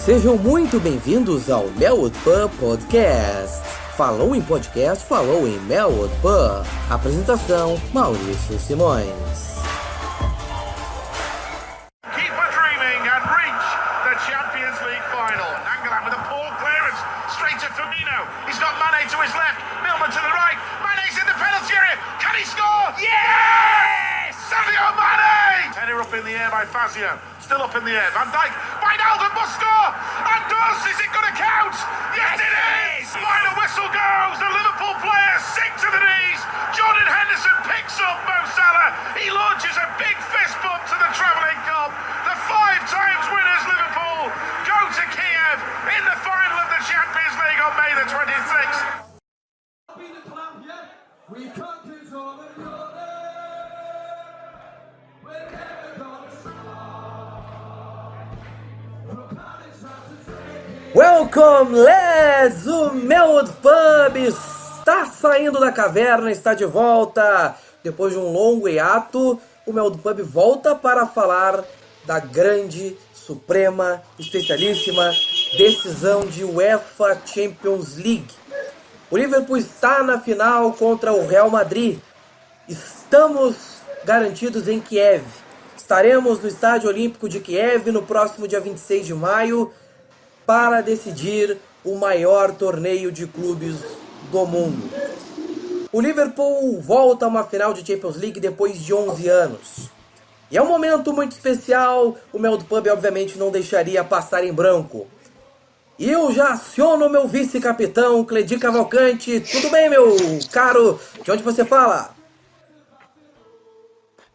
Sejam muito bem-vindos ao Melwood Pub Podcast. Falou em podcast, falou em Melwood Pub. Apresentação, Maurício Simões. Keep a dreaming and reach the Champions League final. Angolan with a poor clearance, straight to Firmino. He's got Mane to his left, Milner to the right. Mane's in the penalty area. Can he score? Yes! Sadio Mane! Header up in the air by Fazio. Still up in the air. Van Dijk. Wijnaldum must score. And does. Is it going to count? Yes, it is! Final whistle goes. The Liverpool players sink to the knees. Jordan Henderson picks up Mo Salah. He launches a big fist bump to the travelling cup. The 5 times winners Liverpool go to Kiev in the final of the Champions League on May the 26th. We can't control the Welcome, lads! O Melwood Pub está saindo da caverna, está de volta. Depois de um longo hiato, o Melwood Pub volta para falar da grande, suprema, especialíssima decisão de UEFA Champions League. O Liverpool está na final contra o Real Madrid. Estamos garantidos em Kiev. Estaremos no Estádio Olímpico de Kiev no próximo dia 26 de maio para decidir o maior torneio de clubes do mundo. O Liverpool volta a uma final de Champions League depois de 11 anos. E é um momento muito especial, o Melwood Pub obviamente não deixaria passar em branco. E eu já aciono o meu vice-capitão, Cledi Cavalcante. Tudo bem, meu caro? De onde você fala?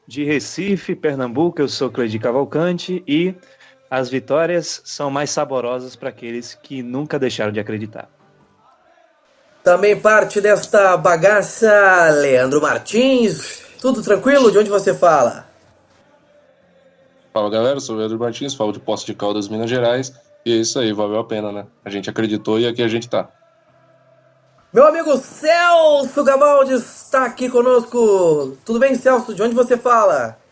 De Recife, Pernambuco, eu sou Cledi Cavalcante e as vitórias são mais saborosas para aqueles que nunca deixaram de acreditar. Também parte desta bagaça, Leandro Martins. Tudo tranquilo? De onde você fala? Fala galera, eu sou o Leandro Martins, falo de Poços de Caldas, Minas Gerais. E é isso aí, valeu a pena, né? A gente acreditou e aqui a gente tá. Meu amigo Celso Gabaldi está aqui conosco. Tudo bem, Celso? De onde você fala?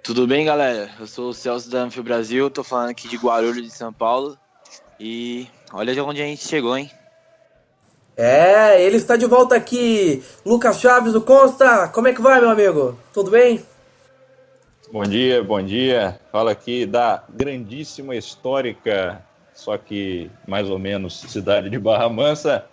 Tudo bem, galera? Eu sou o Celso da Anfio Brasil, tô falando aqui de Guarulhos, de São Paulo. E olha de onde a gente chegou, hein? É, ele está de volta aqui. Lucas Chaves do Consta. Como é que vai, meu amigo? Tudo bem? Bom dia, bom dia. Fala aqui da grandíssima, histórica, só que mais ou menos cidade de Barra Mansa.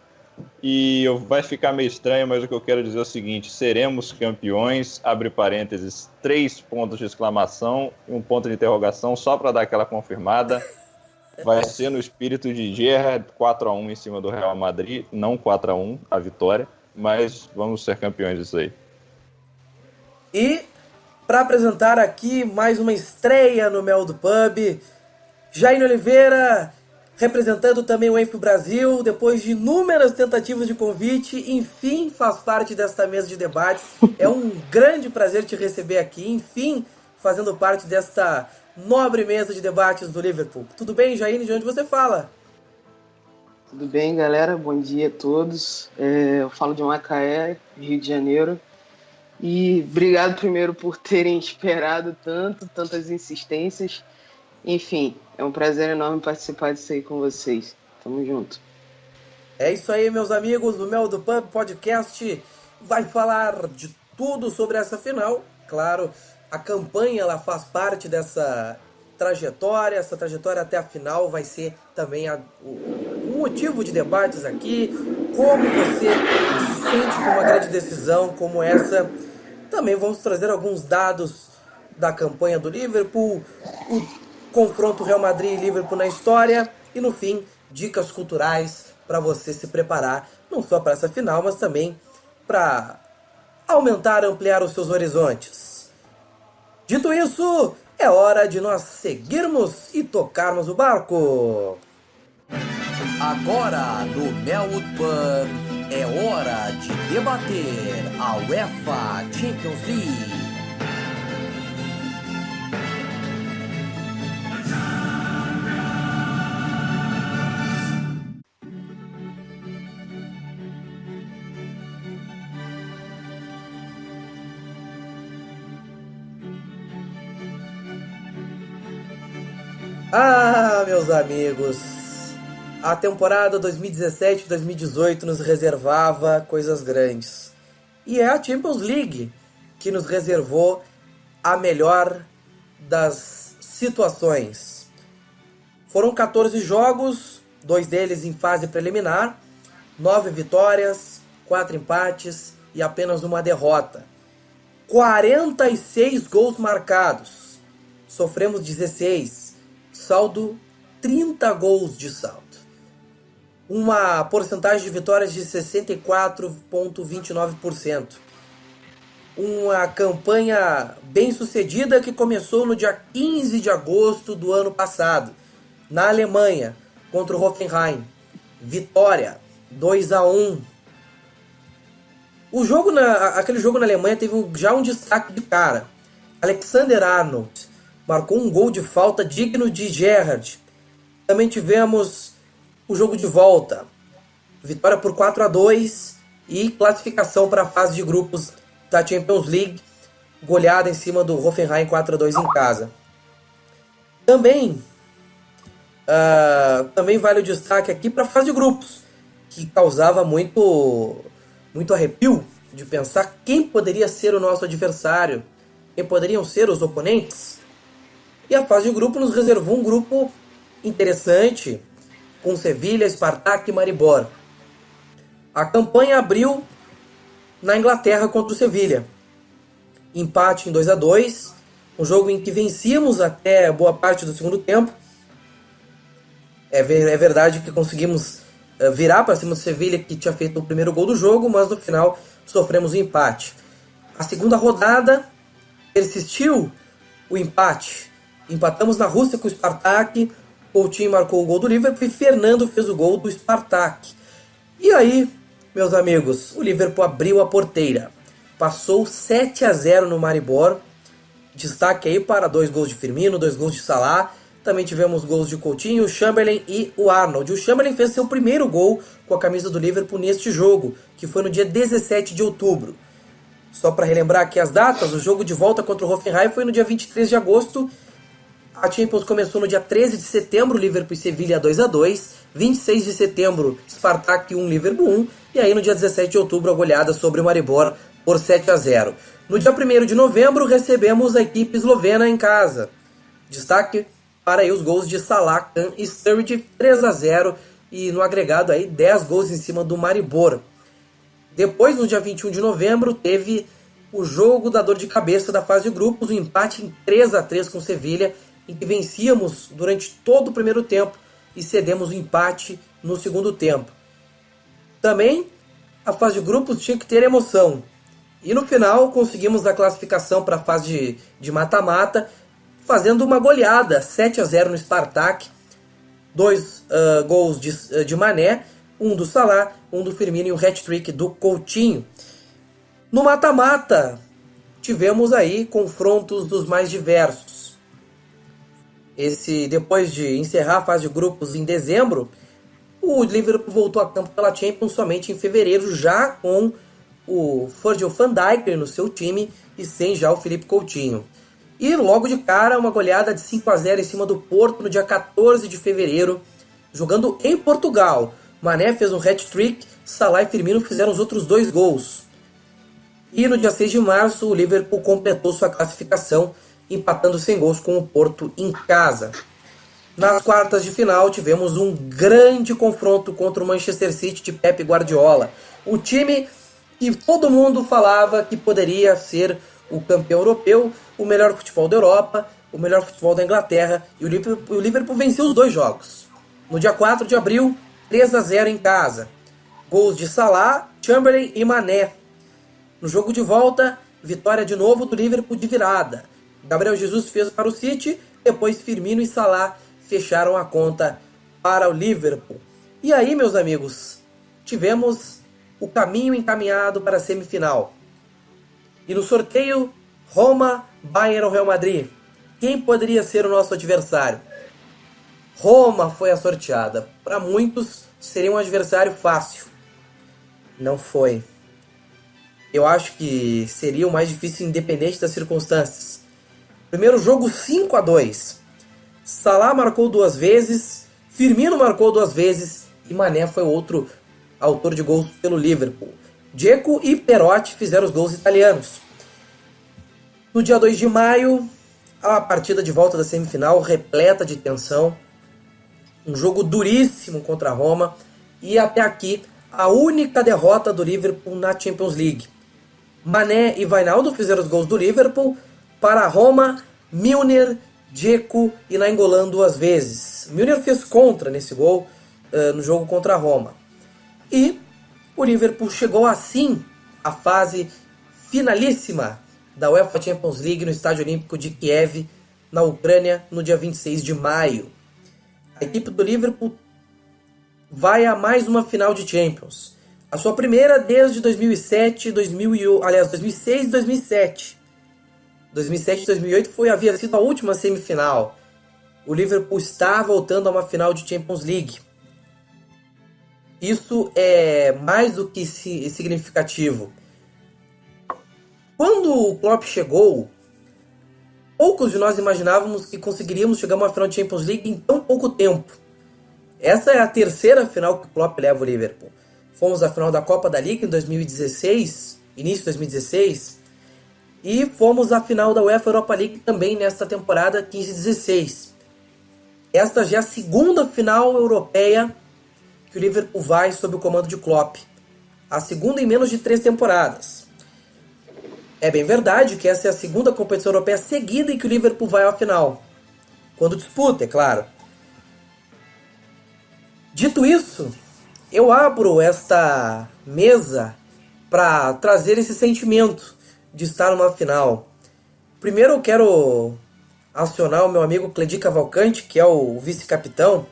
E vai ficar meio estranho, mas o que eu quero dizer é o seguinte: seremos campeões, abre parênteses, 3 pontos de exclamação e 1 ponto de interrogação, só para dar aquela confirmada. Vai ser no espírito de Gerrard, 4-1 em cima do Real Madrid, não 4-1 a vitória, mas vamos ser campeões disso aí. E para apresentar aqui mais uma estreia no Melwood Pub, Jair Oliveira, representando também o Anfio Brasil, depois de inúmeras tentativas de convite, enfim faz parte desta mesa de debates. É um grande prazer te receber aqui, enfim, fazendo parte desta nobre mesa de debates do Liverpool. Tudo bem, Jair? De onde você fala? Tudo bem, galera? Bom dia a todos. Eu falo de Macaé, Rio de Janeiro. E obrigado primeiro por terem esperado tantas insistências. Enfim, é um prazer enorme participar disso aí com vocês. Tamo junto. É isso aí, meus amigos. O Melwood Pub Podcast vai falar de tudo sobre essa final. Claro, a campanha ela faz parte dessa trajetória. Essa trajetória até a final vai ser também o motivo de debates aqui. Como você se sente com uma grande decisão como essa. Também vamos trazer alguns dados da campanha do Liverpool, o confronto Real Madrid e Liverpool na história e, no fim, dicas culturais para você se preparar, não só para essa final, mas também para aumentar e ampliar os seus horizontes. Dito isso, é hora de nós seguirmos e tocarmos o barco. Agora, no Melwood Pub, é hora de debater a UEFA Champions League. Ah, Meus amigos, a temporada 2017-2018 nos reservava coisas grandes. E é a Champions League que nos reservou a melhor das situações. Foram 14 jogos, 2 deles em fase preliminar, 9 vitórias, 4 empates e apenas uma derrota. 46 gols marcados, sofremos 16, saldo 30 gols de saldo. Uma porcentagem de vitórias de 64,29%. Uma campanha bem sucedida que começou no dia 15 de agosto do ano passado, na Alemanha, contra o Hoffenheim. Vitória, 2-1. Aquele jogo na Alemanha teve já um destaque de cara. Alexander Arnold marcou um gol de falta digno de Gerrard. Também tivemos o jogo de volta. Vitória por 4-2 e classificação para a fase de grupos da Champions League. Goleada em cima do Hoffenheim 4-2 em casa. Também vale o destaque aqui para a fase de grupos, que causava muito arrepio de pensar quem poderia ser o nosso adversário, quem poderiam ser os oponentes. E a fase de grupo nos reservou um grupo interessante, com Sevilha, Spartak e Maribor. A campanha abriu na Inglaterra contra o Sevilha. Empate em 2-2, um jogo em que vencíamos até boa parte do segundo tempo. É verdade que conseguimos virar para cima do Sevilha, que tinha feito o primeiro gol do jogo, mas no final sofremos um empate. A segunda rodada persistiu o empate. Empatamos na Rússia com o Spartak, Coutinho marcou o gol do Liverpool e Fernando fez o gol do Spartak. E aí, meus amigos, o Liverpool abriu a porteira. Passou 7-0 no Maribor. Destaque aí para 2 gols de Firmino, 2 gols de Salah. Também tivemos gols de Coutinho, o Chamberlain e o Arnold. O Chamberlain fez seu primeiro gol com a camisa do Liverpool neste jogo, que foi no dia 17 de outubro. Só para relembrar aqui as datas, o jogo de volta contra o Hoffenheim foi no dia 23 de agosto. A Champions começou no dia 13 de setembro, Liverpool e Sevilha 2-2. 26 de setembro, Spartak 1, Liverpool 1. E aí no dia 17 de outubro, a goleada sobre o Maribor por 7-0. No dia 1º de novembro, recebemos a equipe eslovena em casa. Destaque para aí os gols de Salah, Kahn e Sturridge, 3-0. E no agregado aí 10 gols em cima do Maribor. Depois, no dia 21 de novembro, teve o jogo da dor de cabeça da fase de grupos, um empate em 3-3 com Sevilha, em que vencíamos durante todo o primeiro tempo e cedemos o empate no segundo tempo. Também a fase de grupos tinha que ter emoção. E no final conseguimos a classificação para a fase de mata-mata, fazendo uma goleada, 7-0 no Spartak, 2 gols de Mané, um do Salah, um do Firmino e um hat-trick do Coutinho. No mata-mata, tivemos aí confrontos dos mais diversos. Depois de encerrar a fase de grupos em dezembro, o Liverpool voltou a campo pela Champions somente em fevereiro, já com o Virgil van Dijk no seu time e sem já o Philippe Coutinho. E logo de cara, uma goleada de 5-0 em cima do Porto no dia 14 de fevereiro, jogando em Portugal. Mané fez um hat-trick, Salah e Firmino fizeram os outros 2 gols. E no dia 6 de março, o Liverpool completou sua classificação, empatando sem gols com o Porto em casa. Nas quartas de final, tivemos um grande confronto contra o Manchester City de Pep Guardiola. O time que todo mundo falava que poderia ser o campeão europeu, o melhor futebol da Europa, o melhor futebol da Inglaterra. E o Liverpool venceu os 2 jogos. No dia 4 de abril, 3-0 em casa. Gols de Salah, Chamberlain e Mané. No jogo de volta, vitória de novo do Liverpool de virada. Gabriel Jesus fez para o City, depois Firmino e Salah fecharam a conta para o Liverpool. E aí, meus amigos, tivemos o caminho encaminhado para a semifinal. E no sorteio, Roma, Bayern ou Real Madrid? Quem poderia ser o nosso adversário? Roma foi a sorteada. Para muitos, seria um adversário fácil. Não foi. Eu acho que seria o mais difícil independente das circunstâncias. Primeiro jogo 5-2. Salah marcou 2 vezes, Firmino marcou 2 vezes e Mané foi o outro autor de gols pelo Liverpool. Dzeko e Perotti fizeram os gols italianos. No dia 2 de maio, a partida de volta da semifinal repleta de tensão. Um jogo duríssimo contra a Roma e até aqui a única derrota do Liverpool na Champions League. Mané e Wijnaldum fizeram os gols do Liverpool. Para a Roma, Milner, Dzeko e Nainggolan 2 vezes. Milner fez contra nesse gol no jogo contra a Roma. E o Liverpool chegou assim à fase finalíssima da UEFA Champions League no Estádio Olímpico de Kiev, na Ucrânia, no dia 26 de maio. A equipe do Liverpool vai a mais uma final de Champions. A sua primeira desde 2006 e 2007. 2007 e 2008 havia sido a última semifinal. O Liverpool está voltando a uma final de Champions League. Isso é mais do que significativo. Quando o Klopp chegou, poucos de nós imaginávamos que conseguiríamos chegar a uma final de Champions League em tão pouco tempo. Essa é a terceira final que o Klopp leva o Liverpool. Fomos à final da Copa da Liga em 2016, início de 2016, e fomos à final da UEFA Europa League também nesta temporada 15-16. Esta já é a segunda final europeia que o Liverpool vai sob o comando de Klopp. A segunda em menos de 3 temporadas. É bem verdade que essa é a segunda competição europeia seguida em que o Liverpool vai à final. Quando disputa, é claro. Dito isso, eu abro esta mesa para trazer esse sentimento de estar numa final. Primeiro eu quero acionar o meu amigo Cledir Cavalcante, que é o vice-capitão,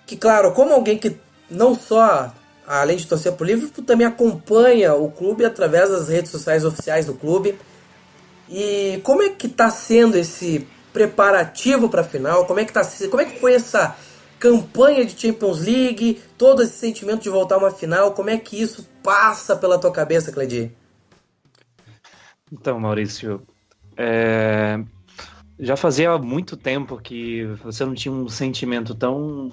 que, claro, como alguém que não só, além de torcer pro Liverpool, também acompanha o clube através das redes sociais oficiais do clube. E como é que está sendo esse preparativo para a final? Como é que foi essa campanha de Champions League, todo esse sentimento de voltar a uma final? Como é que isso passa pela tua cabeça, Cledir? Então, Maurício, já fazia muito tempo que você não tinha um sentimento tão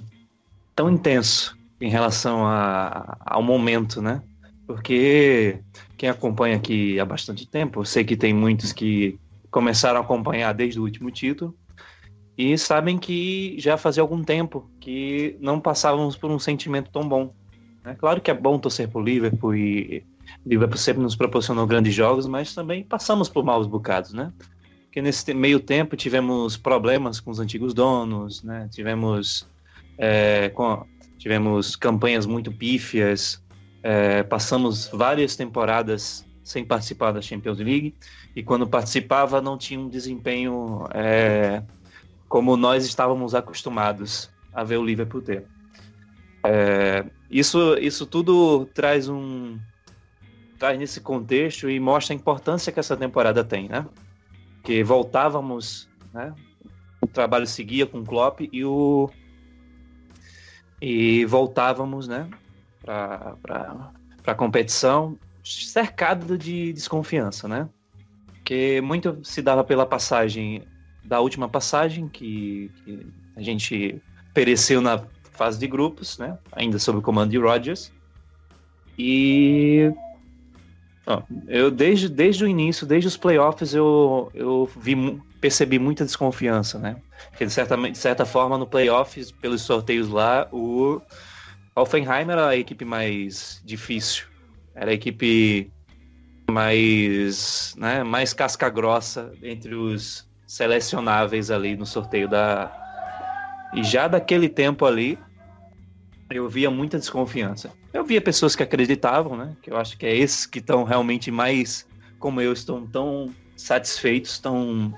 intenso em relação ao momento, né? Porque quem acompanha aqui há bastante tempo, eu sei que tem muitos que começaram a acompanhar desde o último título e sabem que já fazia algum tempo que não passávamos por um sentimento tão bom. É claro que é bom torcer por Liverpool e Liverpool sempre nos proporcionou grandes jogos, mas também passamos por maus bocados, né? Porque nesse meio tempo tivemos problemas com os antigos donos, né? Tivemos campanhas muito pífias, passamos várias temporadas sem participar da Champions League e quando participava não tinha um desempenho como nós estávamos acostumados a ver o Liverpool ter. Isso tudo traz nesse contexto e mostra a importância que essa temporada tem, né? Que voltávamos, né? O trabalho seguia com o Klopp e voltávamos, né? Para a competição cercado de desconfiança, né? Porque muito se dava pela passagem da última passagem que a gente pereceu na fase de grupos, né? Ainda sob o comando de Rodgers. E eu desde o início, desde os playoffs, eu percebi muita desconfiança, né? Porque de certa forma no playoffs, pelos sorteios lá, o Hoffenheim era a equipe mais difícil, era a equipe mais casca grossa entre os selecionáveis ali no sorteio e já daquele tempo ali eu via muita desconfiança. Eu via pessoas que acreditavam, né? Que eu acho que é esses que estão realmente mais, como eu, estão tão satisfeitos, tão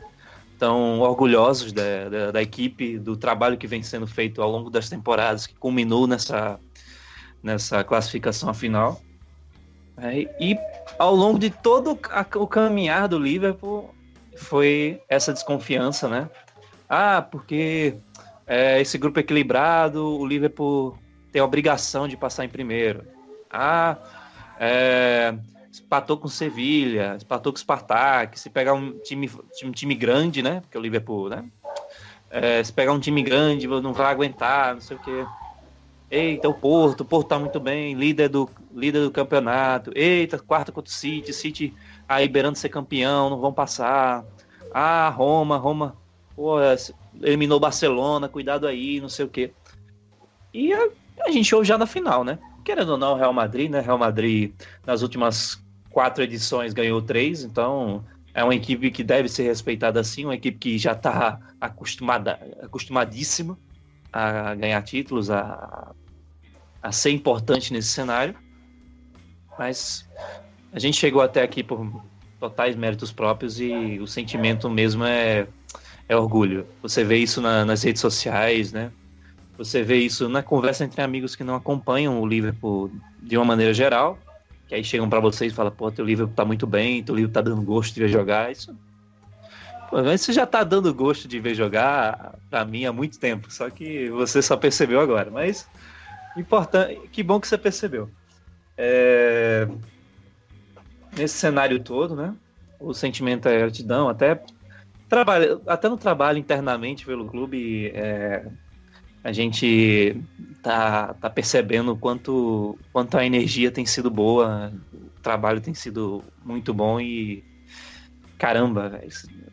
orgulhosos da equipe, do trabalho que vem sendo feito ao longo das temporadas, que culminou nessa classificação à final. E ao longo de todo o caminhar do Liverpool foi essa desconfiança, né? Porque esse grupo equilibrado, o Liverpool tem a obrigação de passar em primeiro. Empatou com o Sevilha, empatou com o Spartak. Se pegar um time grande, né? Porque o Liverpool, né? se pegar um time grande, não vai aguentar, não sei o quê. Eita, o Porto tá muito bem, líder do campeonato. Eita, quarta contra o City aí beirando ser campeão, não vão passar. Ah, Roma, pô, eliminou o Barcelona, cuidado aí, não sei o quê. E a gente ouve já na final, né? Querendo ou não, o Real Madrid, né? Real Madrid, nas últimas 4 edições, ganhou 3, então é uma equipe que deve ser respeitada assim, uma equipe que já está acostumadíssima a ganhar títulos, a ser importante nesse cenário. Mas a gente chegou até aqui por totais méritos próprios e o sentimento mesmo é orgulho. Você vê isso nas redes sociais, né? Você vê isso na conversa entre amigos que não acompanham o Liverpool de uma maneira geral, que aí chegam pra vocês e falam, pô, teu Liverpool tá muito bem, teu Liverpool tá dando gosto de ver jogar. Isso, pô, mas isso já tá dando gosto de ver jogar pra mim há muito tempo, só que você só percebeu agora. Mas importante, que bom que você percebeu. Nesse cenário todo, né, o sentimento é gratidão, até no trabalho internamente pelo clube, a gente tá percebendo quanto a energia tem sido boa, o trabalho tem sido muito bom e caramba, véio,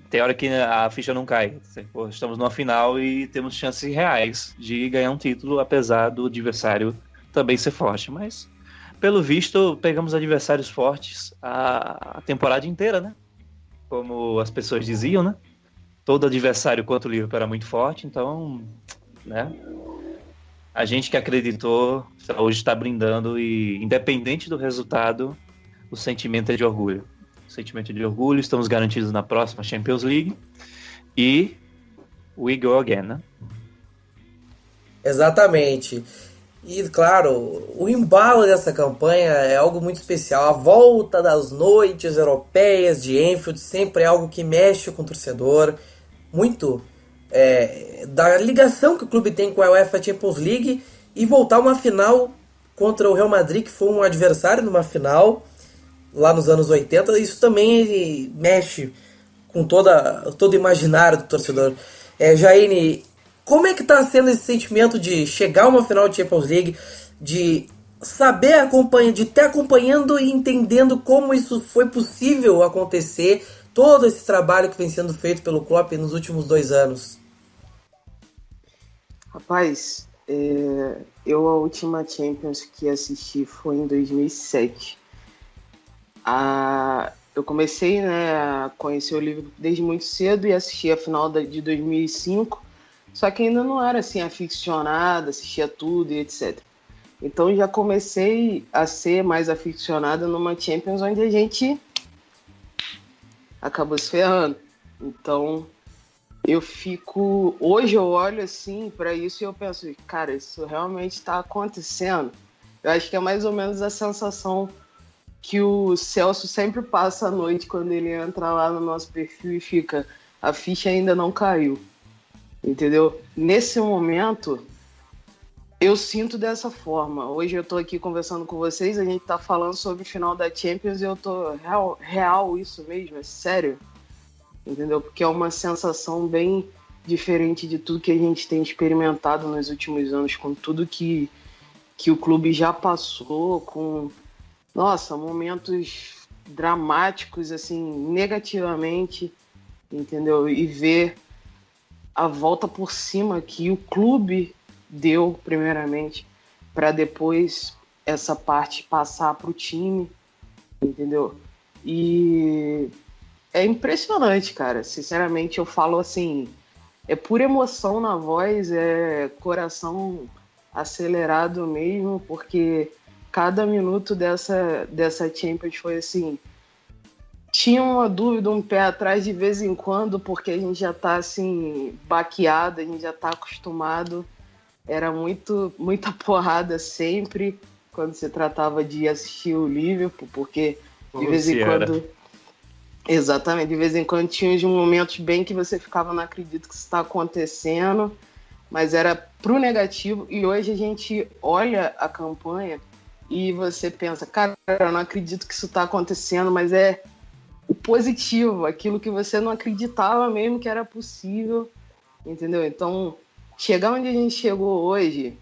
tem hora que a ficha não cai. Pô, estamos numa final e temos chances reais de ganhar um título, apesar do adversário também ser forte, mas pelo visto pegamos adversários fortes a temporada inteira, né? Como as pessoas diziam, né? Todo adversário contra o Liverpool era muito forte, então, né? A gente que acreditou hoje está brindando e, independente do resultado, o sentimento é de orgulho. O sentimento de orgulho, estamos garantidos na próxima Champions League e we go again, né? Exatamente. E, claro, o embalo dessa campanha é algo muito especial. A volta das noites europeias de Anfield sempre é algo que mexe com o torcedor. Muito da ligação que o clube tem com a UEFA Champions League e voltar a uma final contra o Real Madrid, que foi um adversário numa final lá nos anos 80. Isso também mexe com todo o imaginário do torcedor. Jaine, como é que está sendo esse sentimento de chegar a uma final de Champions League, de saber acompanhar, de estar acompanhando e entendendo como isso foi possível acontecer, todo esse trabalho que vem sendo feito pelo Klopp nos últimos 2 anos? Rapaz, a última Champions que assisti foi em 2007. Eu comecei, né, a conhecer o Liverpool desde muito cedo e assisti a final de 2005, só que ainda não era assim aficionada, assistia tudo e etc. Então já comecei a ser mais aficionada numa Champions onde a gente acabou se ferrando. Então hoje eu olho assim para isso e eu penso, cara, isso realmente está acontecendo. Eu acho que é mais ou menos a sensação que o Celso sempre passa à noite quando ele entra lá no nosso perfil e fica, a ficha ainda não caiu, entendeu? Nesse momento eu sinto dessa forma. Hoje eu tô aqui conversando com vocês, a gente tá falando sobre o final da Champions e eu tô real isso mesmo, é sério, entendeu? Porque é uma sensação bem diferente de tudo que a gente tem experimentado nos últimos anos, com tudo que o clube já passou, com, nossa, momentos dramáticos, assim, negativamente, entendeu? E ver a volta por cima que o clube deu, primeiramente, para depois essa parte passar para o time, entendeu? E é impressionante, cara. Sinceramente, eu falo assim, é pura emoção na voz, é coração acelerado mesmo, porque cada minuto dessa Champions foi assim, tinha uma dúvida, um pé atrás de vez em quando, porque a gente já tá assim, baqueado, a gente já tá acostumado. Era muita porrada sempre quando se tratava de assistir o Liverpool, porque de vez em quando... Exatamente, de vez em quando tinha uns momentos bem que você ficava, não acredito que isso está acontecendo, mas era pro negativo. E hoje a gente olha a campanha e você pensa, cara, eu não acredito que isso está acontecendo, mas é o positivo, aquilo que você não acreditava mesmo que era possível, entendeu? Então, chegar onde a gente chegou hoje,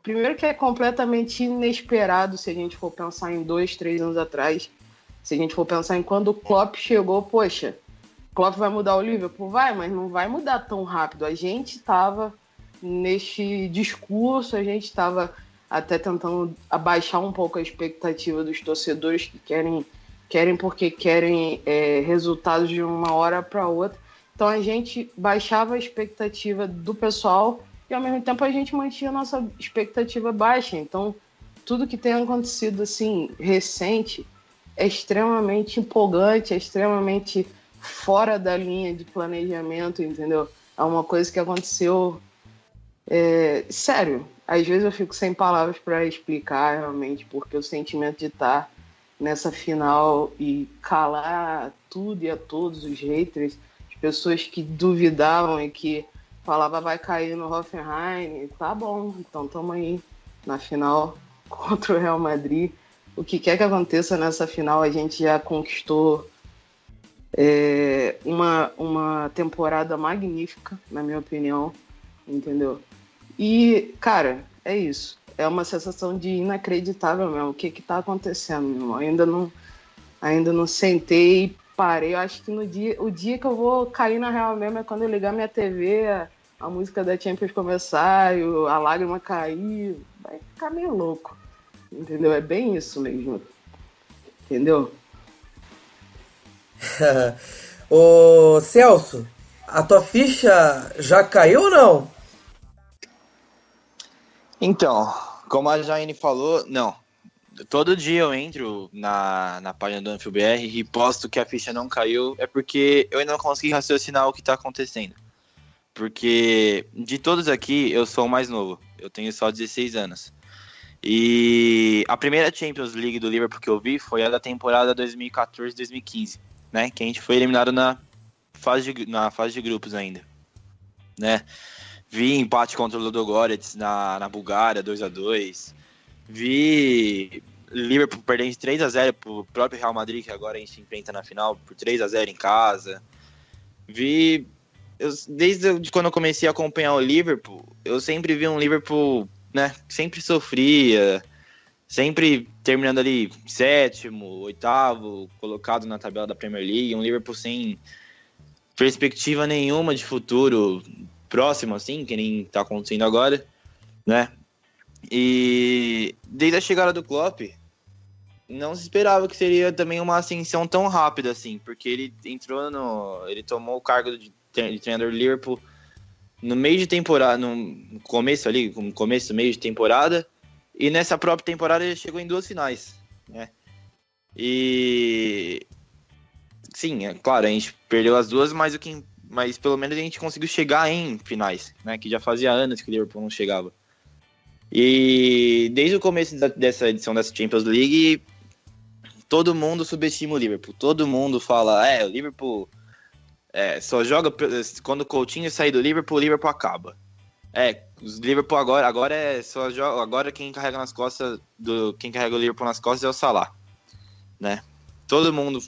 primeiro que é completamente inesperado se a gente for pensar em 2, 3 anos atrás. Se a gente for pensar em quando o Klopp chegou, poxa, o Klopp vai mudar o Liverpool? Vai, mas não vai mudar tão rápido. A gente estava neste discurso, a gente estava até tentando abaixar um pouco a expectativa dos torcedores que querem porque querem resultados de uma hora para outra. Então a gente baixava a expectativa do pessoal e ao mesmo tempo a gente mantinha a nossa expectativa baixa. Então tudo que tem acontecido assim recente é extremamente empolgante, é extremamente fora da linha de planejamento, entendeu? É uma coisa que aconteceu sério. Às vezes eu fico sem palavras para explicar realmente, porque o sentimento de estar nessa final e calar tudo e a todos os haters, as pessoas que duvidavam e que falavam vai cair no Hoffenheim, tá bom, então estamos aí na final contra o Real Madrid. O que quer que aconteça nessa final, a gente já conquistou uma temporada magnífica, na minha opinião, entendeu? E, cara, é isso. É uma sensação de inacreditável mesmo. O que tá acontecendo, meu irmão? Ainda não sentei e parei. Eu acho que o dia que eu vou cair na real mesmo é quando eu ligar minha TV, a música da Champions começar, a lágrima cair. Vai ficar meio louco. Entendeu? É bem isso mesmo. Entendeu? Ô Celso, a tua ficha já caiu ou não? Então, como a Jaine falou, não. Todo dia eu entro na página do AnfioBR e posto que a ficha não caiu, é porque eu ainda não consegui raciocinar o que está acontecendo. Porque de todos aqui, eu sou o mais novo. Eu tenho só 16 anos. E a primeira Champions League do Liverpool que eu vi foi a da temporada 2014-2015, né? Que a gente foi eliminado na fase de grupos ainda, né? Vi empate contra o Ludogorets na Bulgária, 2-2. Vi Liverpool perdendo de 3-0 pro próprio Real Madrid, que agora a gente enfrenta na final, por 3-0 em casa. Desde quando eu comecei a acompanhar o Liverpool, eu sempre vi um Liverpool, né, sempre sofria, sempre terminando ali 7º, 8º, colocado na tabela da Premier League, um Liverpool sem perspectiva nenhuma de futuro próximo, assim, que nem tá acontecendo agora, né? E desde a chegada do Klopp, não se esperava que seria também uma ascensão tão rápida, assim, porque ele tomou o cargo de treinador do Liverpool no meio de temporada, no começo, meio de temporada, e nessa própria temporada ele chegou em 2 finais, né? E sim, é claro, a gente perdeu as 2, mas pelo menos a gente conseguiu chegar em finais, né? Que já fazia anos que o Liverpool não chegava. E desde o começo dessa edição dessa Champions League, todo mundo subestima o Liverpool. Todo mundo fala, o Liverpool só joga quando o Coutinho sair do Liverpool, o Liverpool acaba. Os Liverpool agora só joga, agora quem carrega o Liverpool nas costas é o Salah, né? Todo mundo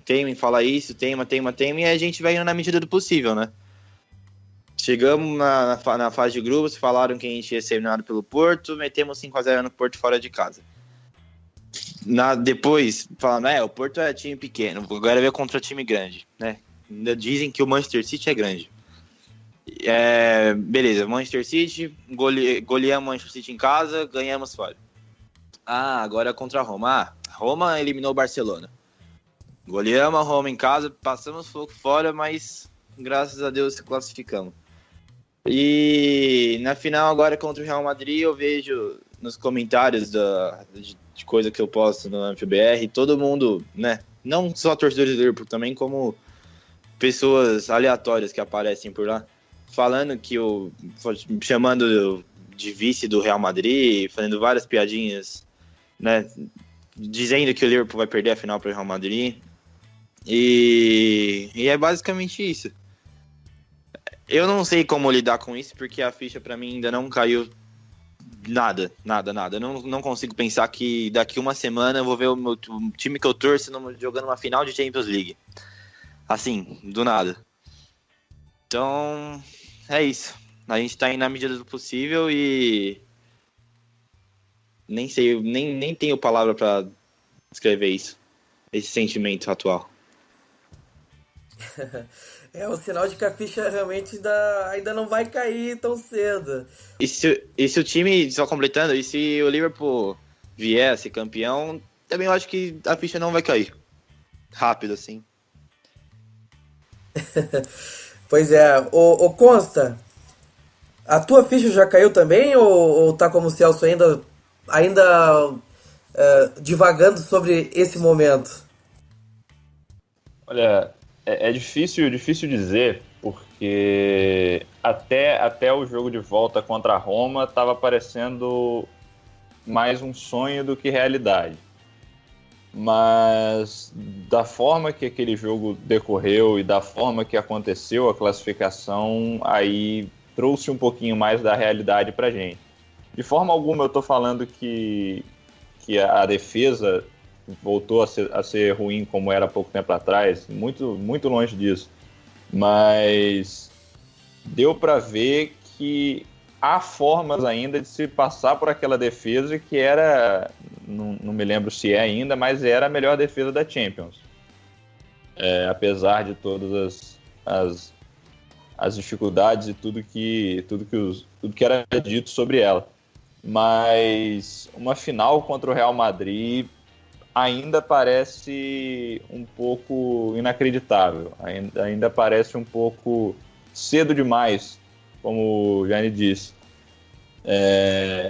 teima em falar isso, teima, e a gente vai indo na medida do possível, né? Chegamos na fase de grupos, falaram que a gente ia ser eliminado pelo Porto, metemos 5-0 no Porto fora de casa. Depois, falando, o Porto é time pequeno, agora vai contra time grande, né? Ainda dizem que o Manchester City é grande. Beleza, Manchester City, goleamos o Manchester City em casa, ganhamos fora. Agora é contra a Roma. Roma eliminou o Barcelona. Goleamos a Roma em casa, passamos fogo fora, mas graças a Deus se classificamos. E na final agora contra o Real Madrid, eu vejo nos comentários de coisa que eu posto no AnfioBR, todo mundo, né, não só torcedores do Liverpool, também como pessoas aleatórias que aparecem por lá, falando chamando de vice do Real Madrid, fazendo várias piadinhas, né, dizendo que o Liverpool vai perder a final para o Real Madrid. E é basicamente isso. Eu não sei como lidar com isso, porque a ficha pra mim ainda não caiu nada. Eu não consigo pensar que daqui uma semana eu vou ver o time que eu torço jogando uma final de Champions League. Assim, do nada. Então, é isso. A gente tá indo na medida do possível e nem sei, nem tenho palavra pra descrever isso, esse sentimento atual. É um sinal de que a ficha realmente ainda não vai cair tão cedo. E se o time, só completando, e se o Liverpool vier a ser campeão, também eu acho que a ficha não vai cair. Rápido, assim. Pois é. Ô Consta, a tua ficha já caiu também ou tá como o Celso ainda divagando sobre esse momento? Olha, é difícil dizer, porque até o jogo de volta contra a Roma estava parecendo mais um sonho do que realidade. Mas da forma que aquele jogo decorreu e da forma que aconteceu a classificação, aí trouxe um pouquinho mais da realidade pra gente. De forma alguma eu tô falando que a defesa voltou a ser ruim como era há pouco tempo atrás, muito, muito longe disso. Mas deu para ver que há formas ainda de se passar por aquela defesa que era, não me lembro se é ainda, mas era a melhor defesa da Champions. Apesar de todas as dificuldades e tudo que era dito sobre ela. Mas uma final contra o Real Madrid ainda parece um pouco inacreditável, ainda parece um pouco cedo demais, como o Gianni disse.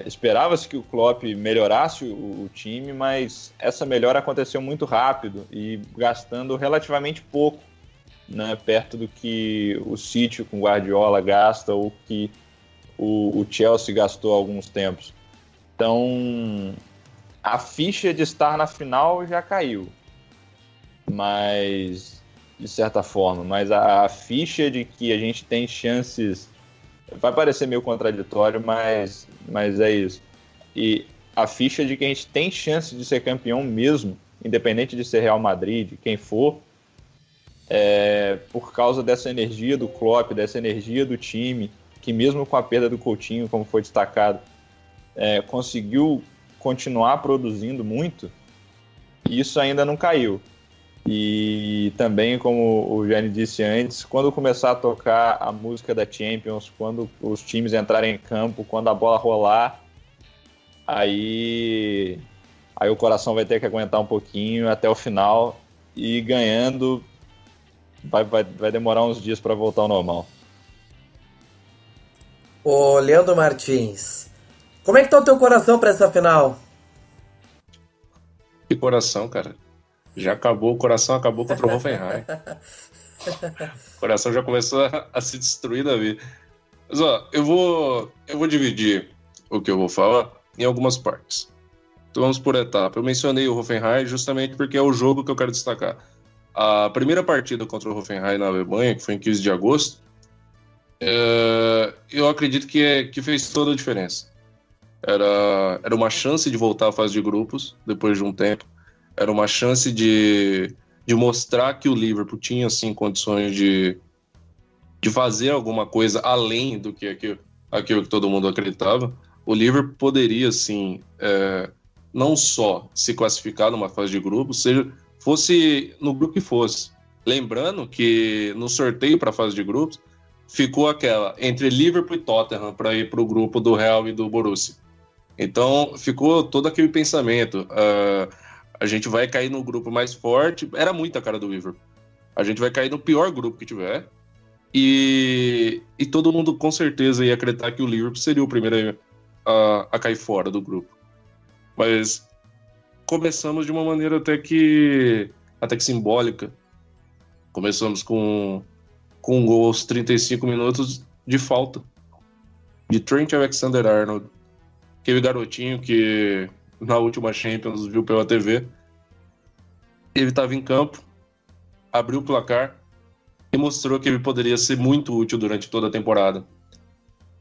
Esperava-se que o Klopp melhorasse o time, mas essa melhora aconteceu muito rápido e gastando relativamente pouco, né, perto do que o City com Guardiola gasta ou que o Chelsea gastou há alguns tempos. Então, a ficha de estar na final já caiu, mas de certa forma, mas a ficha de que a gente tem chances, vai parecer meio contraditório, mas é isso. E a ficha de que a gente tem chance de ser campeão mesmo, independente de ser Real Madrid, de quem for, por causa dessa energia do Klopp, dessa energia do time, que mesmo com a perda do Coutinho, como foi destacado, conseguiu continuar produzindo muito, e isso ainda não caiu. E também, como o Gianni disse antes, quando começar a tocar a música da Champions, quando os times entrarem em campo, quando a bola rolar, aí o coração vai ter que aguentar um pouquinho até o final, e ganhando vai demorar uns dias para voltar ao normal. Ô Leandro Martins, como é que tá o teu coração para essa final? Que coração, cara. Já acabou, o coração acabou contra o Hoffenheim. O coração já começou a se destruir da vida. Mas ó, eu vou dividir o que eu vou falar em algumas partes. Então vamos por etapa. Eu mencionei o Hoffenheim justamente porque é o jogo que eu quero destacar. A primeira partida contra o Hoffenheim na Alemanha, que foi em 15 de agosto, eu acredito que fez toda a diferença. Era uma chance de voltar à fase de grupos depois de um tempo. Era uma chance de mostrar que o Liverpool tinha sim condições de fazer alguma coisa além do que aquilo que todo mundo acreditava. O Liverpool poderia sim não só se classificar numa fase de grupos, fosse no grupo que fosse. Lembrando que no sorteio para a fase de grupos ficou aquela entre Liverpool e Tottenham para ir para o grupo do Real e do Borussia. Então ficou todo aquele pensamento. A gente vai cair no grupo mais forte. Era muita cara do Liverpool. A gente vai cair no pior grupo que tiver. E todo mundo com certeza ia acreditar que o Liverpool seria o primeiro a cair fora do grupo. Mas começamos de uma maneira até que simbólica. Começamos com um gol aos 35 minutos de falta de Trent Alexander-Arnold. Aquele garotinho que na última Champions viu pela TV. Ele estava em campo, abriu o placar e mostrou que ele poderia ser muito útil durante toda a temporada.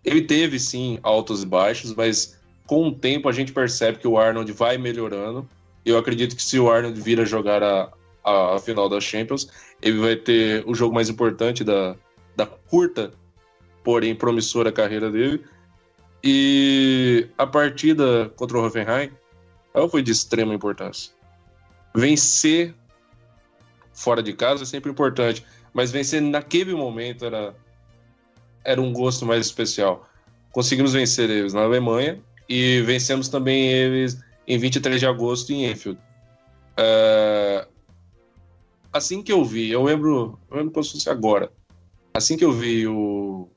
Ele teve sim altos e baixos, mas com o tempo a gente percebe que o Arnold vai melhorando. Eu acredito que se o Arnold vir a jogar a final da Champions, ele vai ter o jogo mais importante da curta porém promissora carreira dele. E a partida contra o Hoffenheim, ela foi de extrema importância. Vencer fora de casa é sempre importante, mas vencer naquele momento era um gosto mais especial. Conseguimos vencer eles na Alemanha e vencemos também eles em 23 de agosto em Enfield. Assim que eu vi, eu lembro como se fosse agora, assim que eu vi o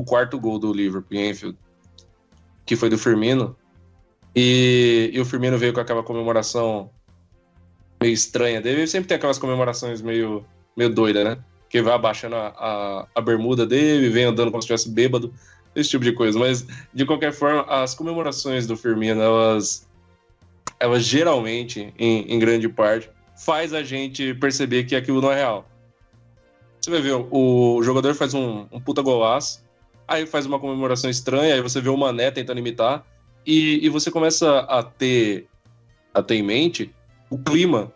quarto gol do Liverpool em Enfield, que foi do Firmino, e o Firmino veio com aquela comemoração meio estranha dele. Ele sempre tem aquelas comemorações meio doida, né? Que vai abaixando a bermuda dele, vem andando como se estivesse bêbado, esse tipo de coisa. Mas, de qualquer forma, as comemorações do Firmino, elas geralmente, em grande parte, faz a gente perceber que aquilo não é real. Você vai ver, o jogador faz um puta golaço, aí faz uma comemoração estranha, aí você vê o Mané tentando imitar, e você começa a ter em mente o clima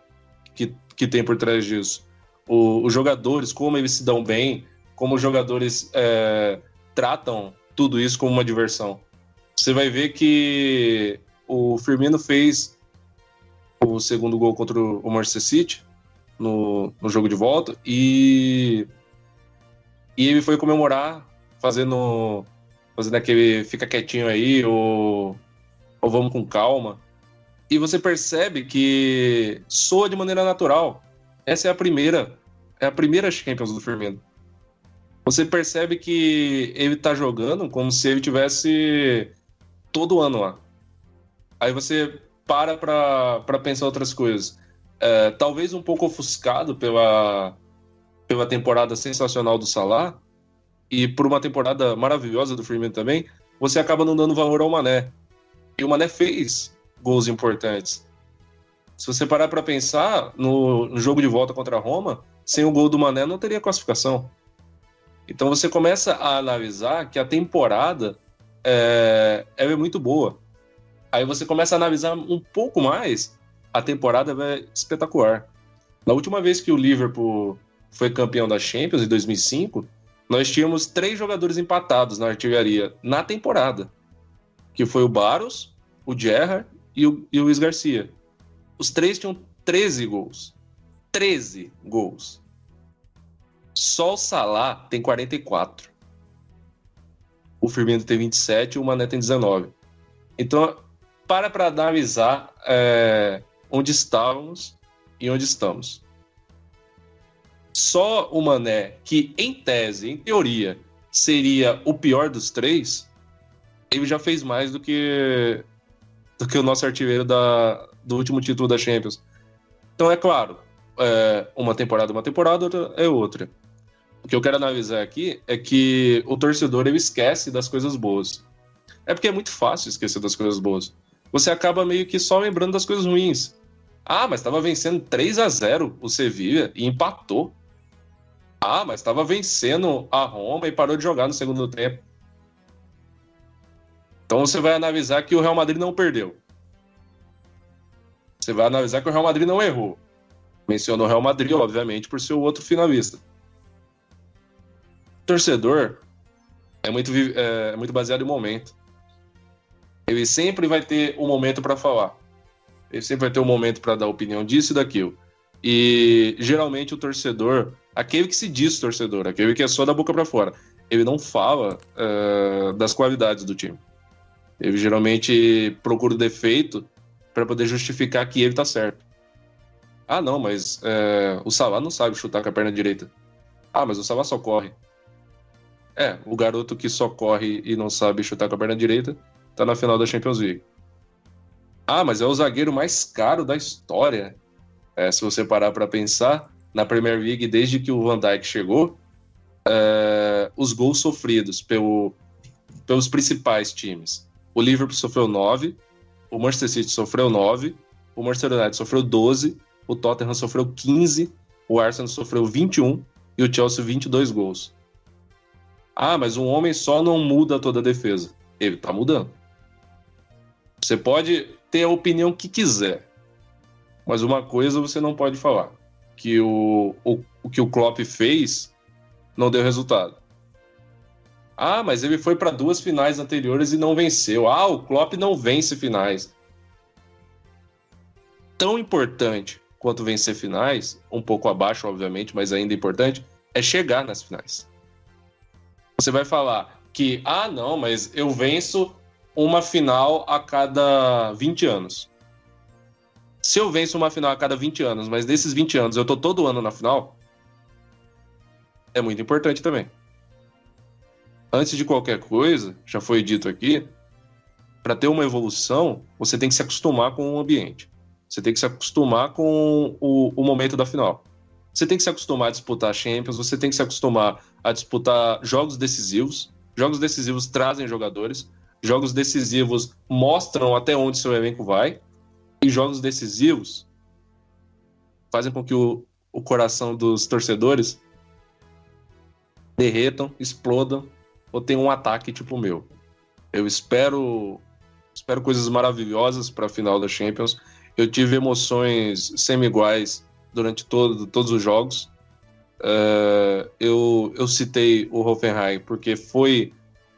que tem por trás disso. Os jogadores, como eles se dão bem, como os jogadores tratam tudo isso como uma diversão. Você vai ver que o Firmino fez o segundo gol contra o Manchester City no jogo de volta, e ele foi comemorar fazendo aquele fica quietinho aí, ou vamos com calma. E você percebe que soa de maneira natural. Essa é a primeira Champions do Firmino. Você percebe que ele tá jogando como se ele tivesse todo ano lá. Aí você para pensar outras coisas. Talvez um pouco ofuscado pela temporada sensacional do Salah, e por uma temporada maravilhosa do Firmino também, você acaba não dando valor ao Mané. E o Mané fez gols importantes. Se você parar para pensar, no jogo de volta contra a Roma, sem o gol do Mané não teria classificação. Então você começa a analisar que a temporada ela é muito boa. Aí você começa a analisar um pouco mais, a temporada é espetacular. Na última vez que o Liverpool foi campeão da Champions, em 2005, nós tínhamos 3 jogadores empatados na artilharia na temporada, que foi o Barros, o Gerrard e o Luiz Garcia. Os 3 tinham 13 gols. 13 gols. Só o Salah tem 44. O Firmino tem 27 e o Mané tem 19. Então, para analisar onde estávamos e onde estamos. Só o Mané, que em tese, em teoria, seria o pior dos 3, ele já fez mais do que o nosso artilheiro do último título da Champions. Então, é claro, uma temporada, outra é outra. O que eu quero analisar aqui é que o torcedor ele esquece das coisas boas. É porque é muito fácil esquecer das coisas boas. Você acaba meio que só lembrando das coisas ruins. Ah, mas estava vencendo 3-0 o Sevilla e empatou. Ah, mas estava vencendo a Roma e parou de jogar no segundo tempo. Então você vai analisar que o Real Madrid não perdeu. Você vai analisar que o Real Madrid não errou. Mencionou o Real Madrid, obviamente, por ser o outro finalista. O torcedor é muito baseado em momento. Ele sempre vai ter um momento para falar. Ele sempre vai ter um momento para dar opinião disso e daquilo. E geralmente o torcedor, aquele que se diz torcedor, aquele que é só da boca para fora, ele não fala das qualidades do time. Ele geralmente procura o defeito para poder justificar que ele tá certo. Ah, não, mas o Salah não sabe chutar com a perna direita. Ah, mas o Salah só corre. O garoto que só corre e não sabe chutar com a perna direita tá na final da Champions League. Ah, mas é o zagueiro mais caro da história. Se você parar para pensar, na Premier League, desde que o Van Dijk chegou, os gols sofridos pelos principais times. O Liverpool sofreu 9, o Manchester City sofreu 9, o Manchester United sofreu 12, o Tottenham sofreu 15, o Arsenal sofreu 21 e o Chelsea 22 gols. Ah, mas um homem só não muda toda a defesa. Ele tá mudando. Você pode ter a opinião que quiser, mas uma coisa você não pode falar, que o que o Klopp fez não deu resultado. Ah, mas ele foi para 2 finais anteriores e não venceu. Ah, o Klopp não vence finais. Tão importante quanto vencer finais, um pouco abaixo, obviamente, mas ainda importante, é chegar nas finais. Você vai falar que, não, mas eu venço uma final a cada 20 anos. Se eu venço uma final a cada 20 anos, mas desses 20 anos eu tô todo ano na final, é muito importante também. Antes de qualquer coisa, já foi dito aqui, para ter uma evolução, você tem que se acostumar com o ambiente. Você tem que se acostumar com o momento da final. Você tem que se acostumar a disputar Champions, você tem que se acostumar a disputar jogos decisivos. Jogos decisivos trazem jogadores, jogos decisivos mostram até onde seu elenco vai, e jogos decisivos fazem com que o coração dos torcedores derretam, explodam, ou tenham um ataque tipo o meu. Eu espero coisas maravilhosas para a final da Champions. Eu tive emoções semi-iguais durante todos os jogos. Eu citei o Hoffenheim porque foi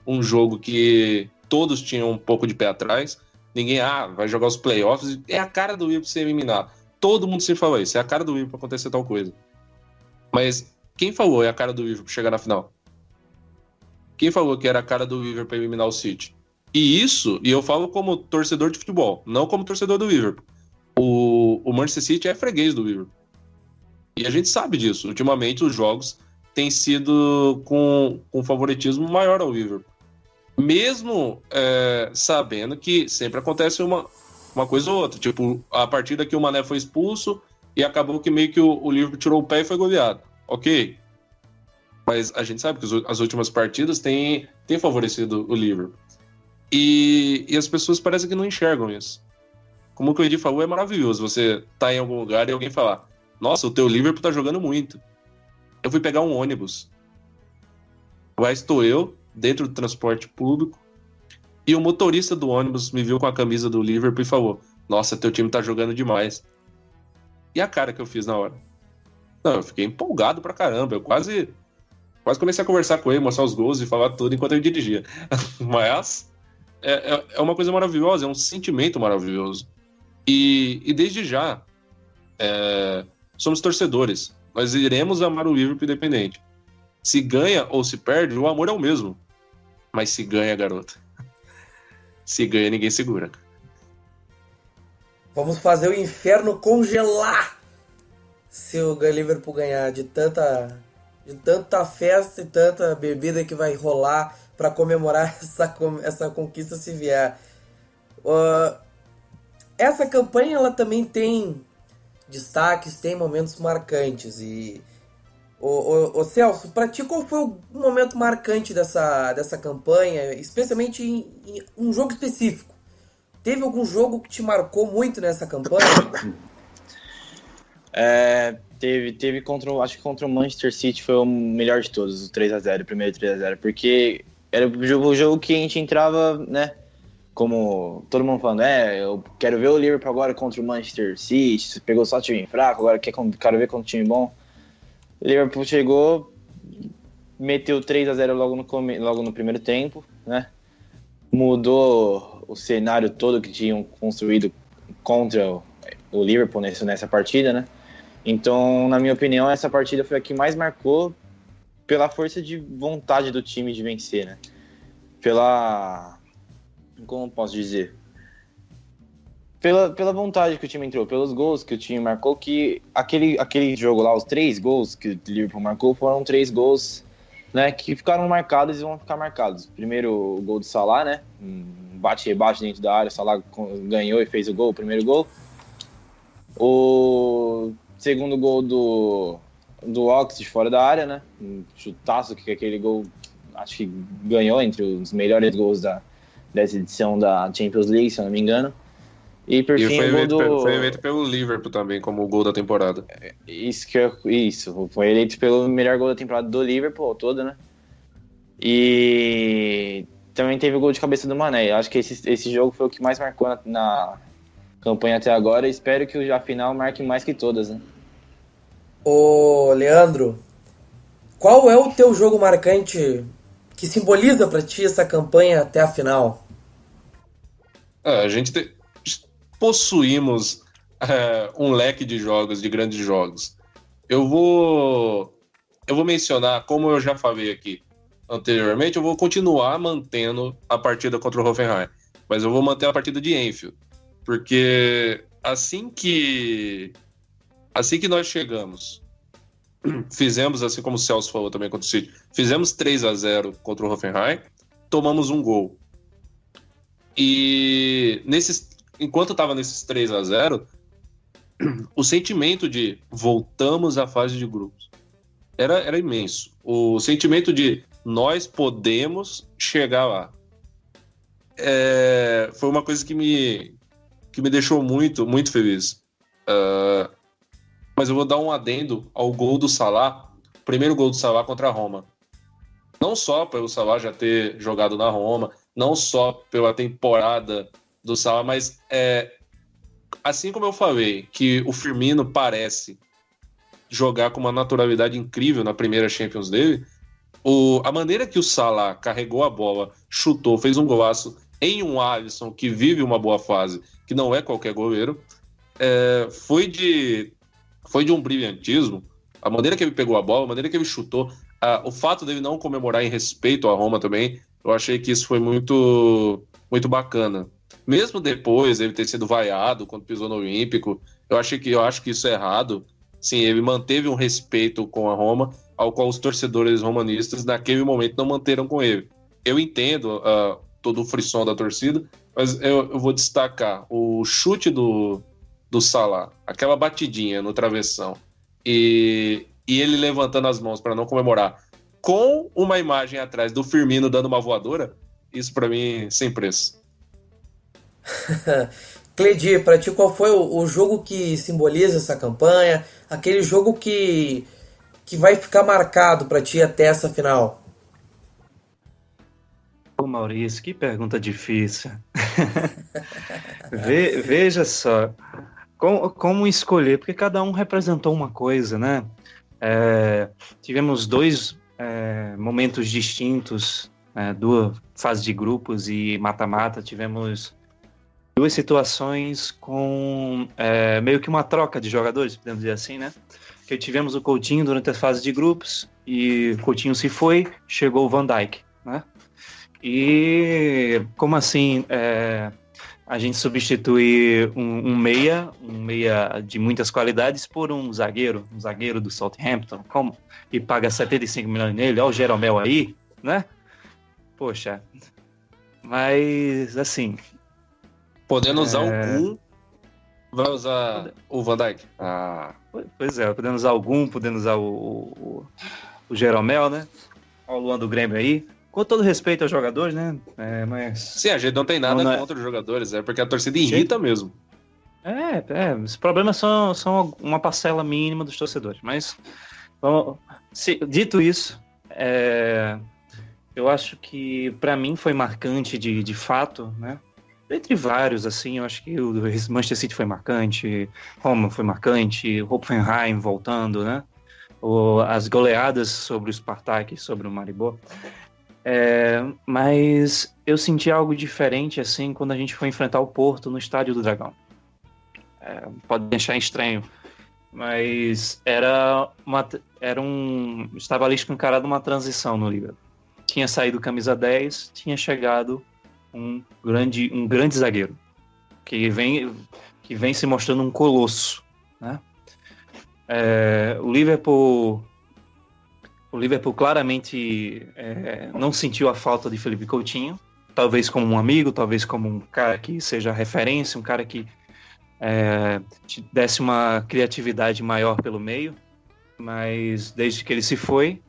um jogo que todos tinham um pouco de pé atrás. Ninguém, vai jogar os playoffs. É a cara do Liverpool ser eliminado. Todo mundo sempre fala isso. É a cara do Liverpool para acontecer tal coisa. Mas quem falou é a cara do Liverpool chegar na final? Quem falou que era a cara do Liverpool para eliminar o City? E eu falo como torcedor de futebol, não como torcedor do Liverpool. O Manchester City é freguês do Liverpool. E a gente sabe disso. Ultimamente os jogos têm sido com favoritismo maior ao Liverpool. Mesmo sabendo que sempre acontece uma coisa ou outra. Tipo, a partida que o Mané foi expulso e acabou que meio que o Liverpool tirou o pé e foi goleado. Ok. Mas a gente sabe que as últimas partidas têm favorecido o Liverpool. E as pessoas parecem que não enxergam isso. Como o que o Edi falou, é maravilhoso você tá em algum lugar e alguém falar: nossa, o teu Liverpool tá jogando muito. Eu fui pegar um ônibus. Lá estou eu, dentro do transporte público, e o motorista do ônibus me viu com a camisa do Liverpool e falou: nossa, teu time tá jogando demais. E a cara que eu fiz na hora? Não, eu fiquei empolgado pra caramba. Eu quase comecei a conversar com ele, mostrar os gols e falar tudo enquanto eu dirigia. Mas é uma coisa maravilhosa, é um sentimento maravilhoso. E desde já, somos torcedores. Nós iremos amar o Liverpool independente. Se ganha ou se perde, o amor é o mesmo. Mas se ganha, garota. Se ganha, ninguém segura. Vamos fazer o inferno congelar se o Liverpool ganhar, de tanta festa e tanta bebida que vai rolar para comemorar essa conquista se vier. Essa campanha ela também tem destaques, tem momentos marcantes. E o Celso, para ti qual foi o momento marcante dessa campanha, especialmente em um jogo específico? Teve algum jogo que te marcou muito nessa campanha? Teve acho que contra o Manchester City foi o melhor de todos, o 3x0, o primeiro 3x0, porque era o jogo que a gente entrava, né, como todo mundo falando, eu quero ver o Liverpool agora contra o Manchester City, pegou só time fraco, agora quero ver contra o time bom. O Liverpool chegou, meteu 3x0 logo no primeiro tempo, né, mudou o cenário todo que tinham construído contra o Liverpool nessa partida, né. Então, na minha opinião, essa partida foi a que mais marcou pela força de vontade do time de vencer, né? Como posso dizer? Pela vontade que o time entrou, pelos gols que o time marcou, que aquele jogo lá, os 3 gols que o Liverpool marcou, foram 3 gols, né, que ficaram marcados e vão ficar marcados. Primeiro, o gol do Salah, né? Bate-rebate dentro da área, o Salah ganhou e fez o gol, o primeiro gol. O segundo gol do Oxford fora da área, né? Um chutaço, que aquele gol acho que ganhou entre os melhores gols dessa edição da Champions League, se eu não me engano. E por fim, foi eleito pelo Liverpool também como o gol da temporada. Isso, foi eleito pelo melhor gol da temporada do Liverpool todo, né? E também teve o gol de cabeça do Mané. Acho que esse jogo foi o que mais marcou na campanha até agora. Espero que a final marque mais que todas, né? Ô, Leandro, qual é o teu jogo marcante que simboliza para ti essa campanha até a final? A gente possuímos um leque de jogos, de grandes jogos. Eu vou mencionar, como eu já falei aqui anteriormente, eu vou continuar mantendo a partida contra o Hoffenheim, mas eu vou manter a partida de Enfield, porque assim que nós chegamos, fizemos, assim como o Celso falou também contra o City, fizemos 3-0 contra o Hoffenheim, tomamos um gol. E enquanto estava nesses 3-0, o sentimento de voltamos à fase de grupos era imenso. O sentimento de nós podemos chegar lá. Foi uma coisa que me deixou muito, muito feliz. Mas eu vou dar um adendo ao gol do Salah, o primeiro gol do Salah contra a Roma. Não só pelo Salah já ter jogado na Roma, não só pela temporada do Salah, mas assim como eu falei que o Firmino parece jogar com uma naturalidade incrível na primeira Champions dele, a maneira que o Salah carregou a bola, chutou, fez um golaço em um Alisson que vive uma boa fase, que não é qualquer goleiro, foi de um brilhantismo. A maneira que ele pegou a bola, a maneira que ele chutou, o fato dele não comemorar em respeito à Roma também, eu achei que isso foi muito, muito bacana. Mesmo depois ele ter sido vaiado quando pisou no Olímpico, eu acho que isso é errado. Sim, ele manteve um respeito com a Roma, ao qual os torcedores romanistas naquele momento não manteram com ele. Eu entendo todo o frisson da torcida, mas eu vou destacar o chute do Salah, aquela batidinha no travessão, e ele levantando as mãos para não comemorar, com uma imagem atrás do Firmino dando uma voadora, isso para mim sem preço. Cledir, para ti qual foi o jogo que simboliza essa campanha? Aquele jogo que vai ficar marcado para ti até essa final? Ô Maurício, que pergunta difícil. Veja só, como escolher, porque cada um representou uma coisa, né? Tivemos dois momentos distintos, duas fases de grupos e mata-mata, tivemos duas situações com meio que uma troca de jogadores, podemos dizer assim, né? Que tivemos o Coutinho durante a fase de grupos e o Coutinho se foi, chegou o Van Dijk, né? E como assim a gente substitui um meia de muitas qualidades por um zagueiro do Southampton, e paga 75 milhões nele, olha o Jeromel aí, né? Poxa, mas assim... Podendo usar algum, vai usar o Van Dijk. Pois é, podendo usar algum, podendo usar o Jeromel, né? Olha o Luan do Grêmio aí. Com todo respeito aos jogadores, né? Mas... Sim, a gente não tem nada contra os jogadores, é porque a torcida irrita mesmo. Os problemas são uma parcela mínima dos torcedores. Mas, dito isso, eu acho que para mim foi marcante de fato, né? Entre vários, assim, eu acho que o Manchester City foi marcante, Roma foi marcante, Hoffenheim voltando, né? As goleadas sobre o Spartak, sobre o Maribor. Mas eu senti algo diferente, assim, quando a gente foi enfrentar o Porto no Estádio do Dragão. Pode deixar estranho, mas estava ali escancarado uma transição no Liverpool. Tinha saído camisa 10, tinha chegado um grande zagueiro que vem se mostrando um colosso, né? O Liverpool claramente não sentiu a falta de Philippe Coutinho, talvez como um amigo, talvez como um cara que seja referência, um cara que te desse uma criatividade maior pelo meio, mas desde que ele se foi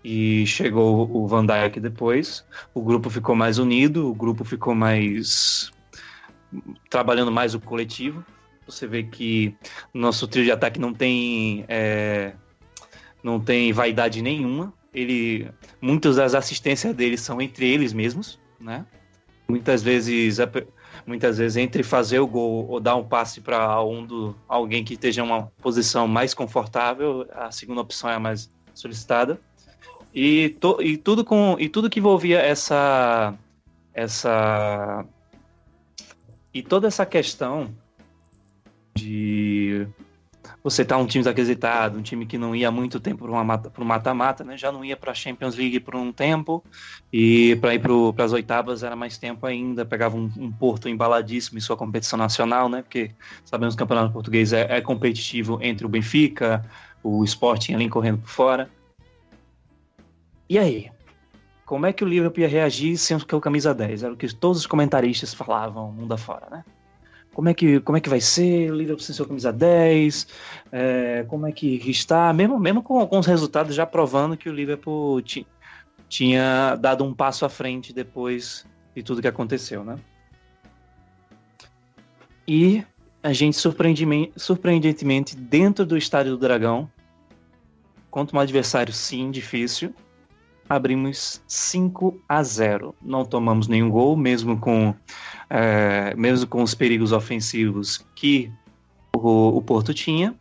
e chegou o Van Dijk depois, o grupo ficou mais unido, o grupo ficou mais trabalhando mais o coletivo. Você vê que nosso trio de ataque não tem vaidade nenhuma. Muitas das assistências deles são entre eles mesmos, né? Muitas vezes entre fazer o gol ou dar um passe para alguém que esteja em uma posição mais confortável, a segunda opção é a mais solicitada. E tudo que envolvia e toda essa questão de você estar um time desacreditado, um time que não ia há muito tempo para o mata-mata, né? Já não ia para a Champions League por um tempo, e para ir para as oitavas era mais tempo ainda, pegava um Porto embaladíssimo em sua competição nacional, né? Porque sabemos que o campeonato português é competitivo entre o Benfica, o Sporting ali correndo por fora. E aí? Como é que o Liverpool ia reagir sem o camisa 10? Era o que todos os comentaristas falavam mundo afora, né? Como é que vai ser o Liverpool sem seu camisa 10? Como é que está? Mesmo com os resultados já provando que o Liverpool tinha dado um passo à frente depois de tudo que aconteceu, né? E a gente, surpreendentemente, dentro do Estádio do Dragão, contra um adversário, sim, difícil, abrimos 5-0. Não tomamos nenhum gol, mesmo com os perigos ofensivos que o Porto tinha.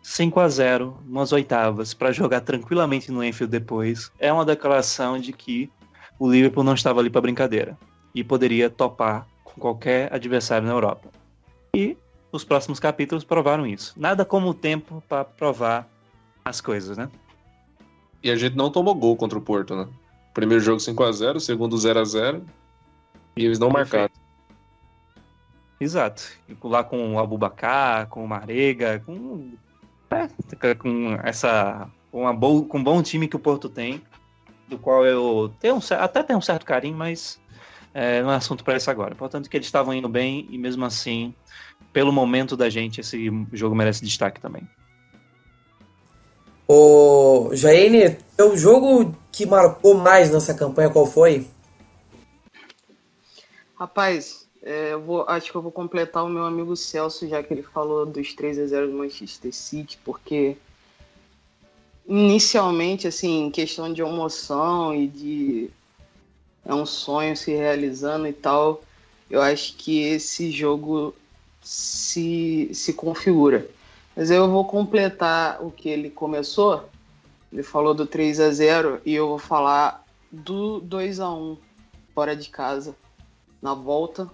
5-0 nas oitavas, para jogar tranquilamente no Anfield depois, é uma declaração de que o Liverpool não estava ali para brincadeira e poderia topar com qualquer adversário na Europa. E os próximos capítulos provaram isso. Nada como o tempo para provar as coisas, né? E a gente não tomou gol contra o Porto, né? Primeiro jogo 5-0, segundo 0-0, e eles não marcaram. Exato. E lá com o Abubakar, com o Marega, com um bom time que o Porto tem, do qual eu até tenho um certo carinho, mas não é assunto para isso agora. Portanto, que eles estavam indo bem, e mesmo assim, pelo momento da gente, esse jogo merece destaque também. Ô, Jaine, o jogo que marcou mais nessa campanha, qual foi? Rapaz, acho que eu vou completar o meu amigo Celso, já que ele falou dos 3-0 do Manchester City, porque inicialmente, assim, em questão de emoção e de um sonho se realizando e tal, eu acho que esse jogo se configura. Mas eu vou completar o que ele começou. Ele falou do 3-0 e eu vou falar do 2-1 fora de casa, na volta.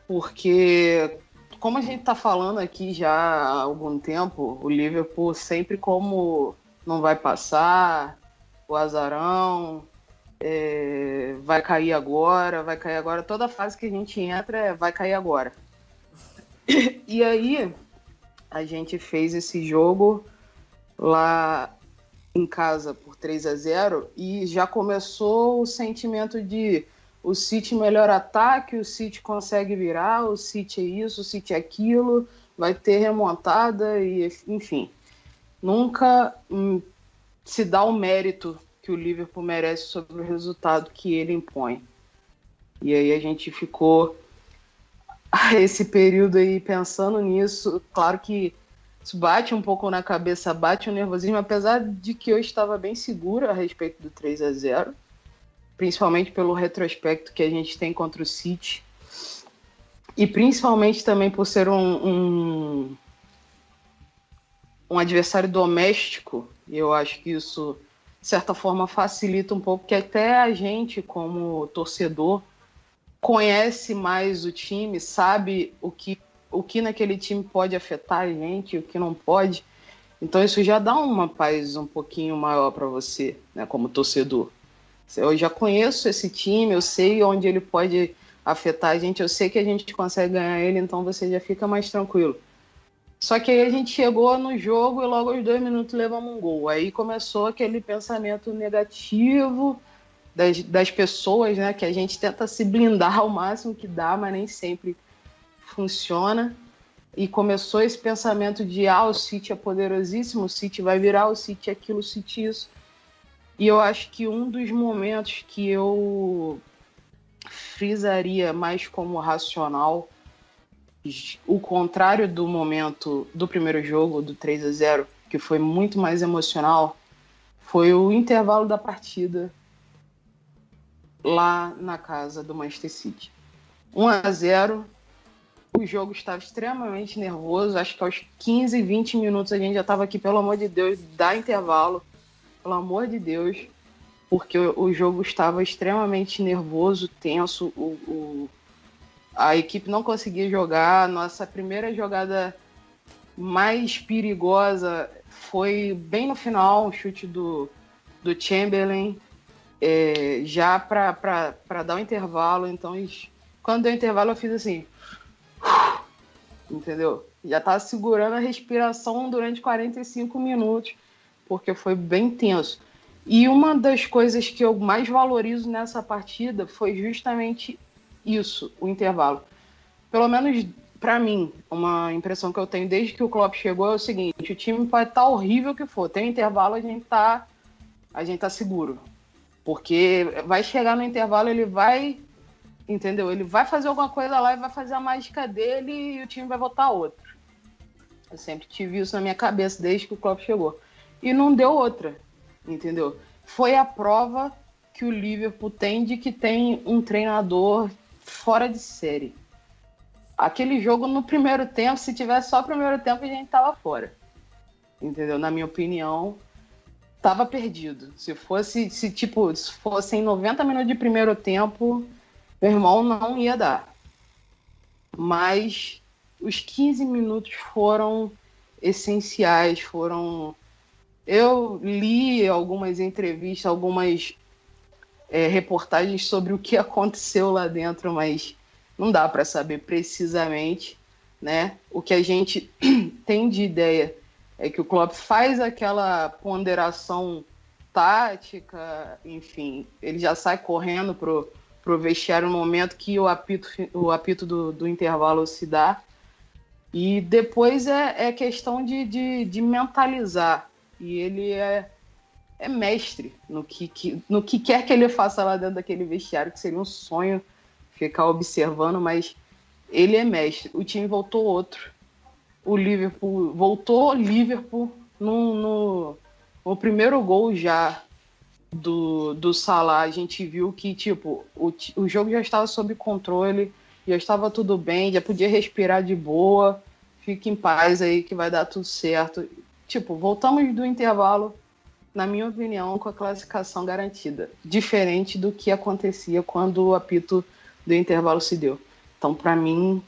Porque, como a gente está falando aqui já há algum tempo, o Liverpool sempre como não vai passar, o azarão, vai cair agora. Toda fase que a gente entra vai cair agora. E aí a gente fez esse jogo lá em casa por 3-0 e já começou o sentimento de o City melhor ataque, o City consegue virar, o City é isso, o City é aquilo, vai ter remontada, e enfim. Nunca se dá o mérito que o Liverpool merece sobre o resultado que ele impõe. E aí a gente ficou esse período aí pensando nisso. Claro que isso bate um pouco na cabeça, bate o nervosismo, apesar de que eu estava bem seguro a respeito do 3-0, principalmente pelo retrospecto que a gente tem contra o City, e principalmente também por ser um adversário doméstico. E eu acho que isso, de certa forma, facilita um pouco, que até a gente, como torcedor, conhece mais o time, sabe o que naquele time pode afetar a gente, o que não pode. Então isso já dá uma paz um pouquinho maior para você, né, como torcedor. Eu já conheço esse time, eu sei onde ele pode afetar a gente, eu sei que a gente consegue ganhar ele, então você já fica mais tranquilo. Só que aí a gente chegou no jogo e logo aos 2 minutos levamos um gol. Aí começou aquele pensamento negativo das pessoas, né, que a gente tenta se blindar ao máximo que dá, mas nem sempre funciona. E começou esse pensamento de o City é poderosíssimo, o City vai virar, o City é aquilo, o City isso. E eu acho que um dos momentos que eu frisaria mais como racional, o contrário do momento do primeiro jogo, do 3-0, que foi muito mais emocional, foi o intervalo da partida lá na casa do Manchester City. 1-0, o jogo estava extremamente nervoso, acho que aos 15, 20 minutos a gente já estava aqui, pelo amor de Deus, dá intervalo, pelo amor de Deus. porque o jogo estava extremamente nervoso, tenso, a equipe não conseguia jogar. Nossa primeira jogada mais perigosa foi bem no final, um chute do Chamberlain, já para dar o intervalo. Então, quando deu o intervalo, eu fiz assim, entendeu? Já estava segurando a respiração durante 45 minutos, porque foi bem tenso. E uma das coisas que eu mais valorizo nessa partida foi justamente isso, o intervalo. Pelo menos para mim, uma impressão que eu tenho desde que o Klopp chegou é o seguinte: o time pode estar horrível que for, tem um intervalo, a gente tá seguro. Porque vai chegar no intervalo, ele vai, entendeu? Ele vai fazer alguma coisa lá e vai fazer a mágica dele e o time vai voltar outro. Eu sempre tive isso na minha cabeça desde que o Klopp chegou. E não deu outra, entendeu? Foi a prova que o Liverpool tem de que tem um treinador fora de série. Aquele jogo no primeiro tempo, se tivesse só o primeiro tempo, a gente tava fora. Entendeu? Na minha opinião, tava perdido. Se fossem 90 minutos de primeiro tempo, meu irmão não ia dar. Mas os 15 minutos foram essenciais, Eu li algumas entrevistas, algumas reportagens sobre o que aconteceu lá dentro, mas não dá para saber precisamente, né? O que a gente tem de ideia é que o Klopp faz aquela ponderação tática, enfim, ele já sai correndo pro vestiário no momento que o apito do intervalo se dá, e depois é questão de mentalizar, e ele é mestre no que quer que ele faça lá dentro daquele vestiário, que seria um sonho ficar observando, mas ele é mestre. O time voltou outro. O Liverpool voltou no primeiro gol já do Salah. A gente viu que o jogo já estava sob controle, já estava tudo bem, já podia respirar de boa. Fique em paz aí que vai dar tudo certo. Voltamos do intervalo, na minha opinião, com a classificação garantida. Diferente do que acontecia quando o apito do intervalo se deu. Então, para mim,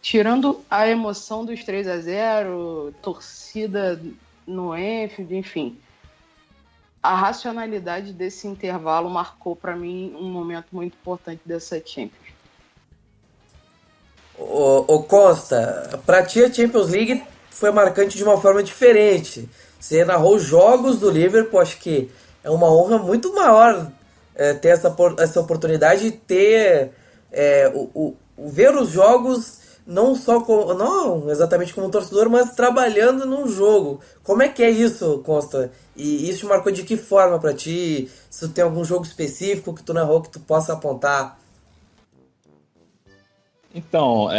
tirando a emoção dos 3-0, torcida no Anfield, enfim, a racionalidade desse intervalo marcou para mim um momento muito importante dessa Champions. Ô Costa, pra ti a Champions League foi marcante de uma forma diferente. Você narrou os jogos do Liverpool, acho que é uma honra muito maior ter essa oportunidade de ter ver os jogos não exatamente como um torcedor, mas trabalhando num jogo. Como é que é isso, Costa? E isso te marcou de que forma pra ti? Se tu tem algum jogo específico que tu narrou que tu possa apontar? Então,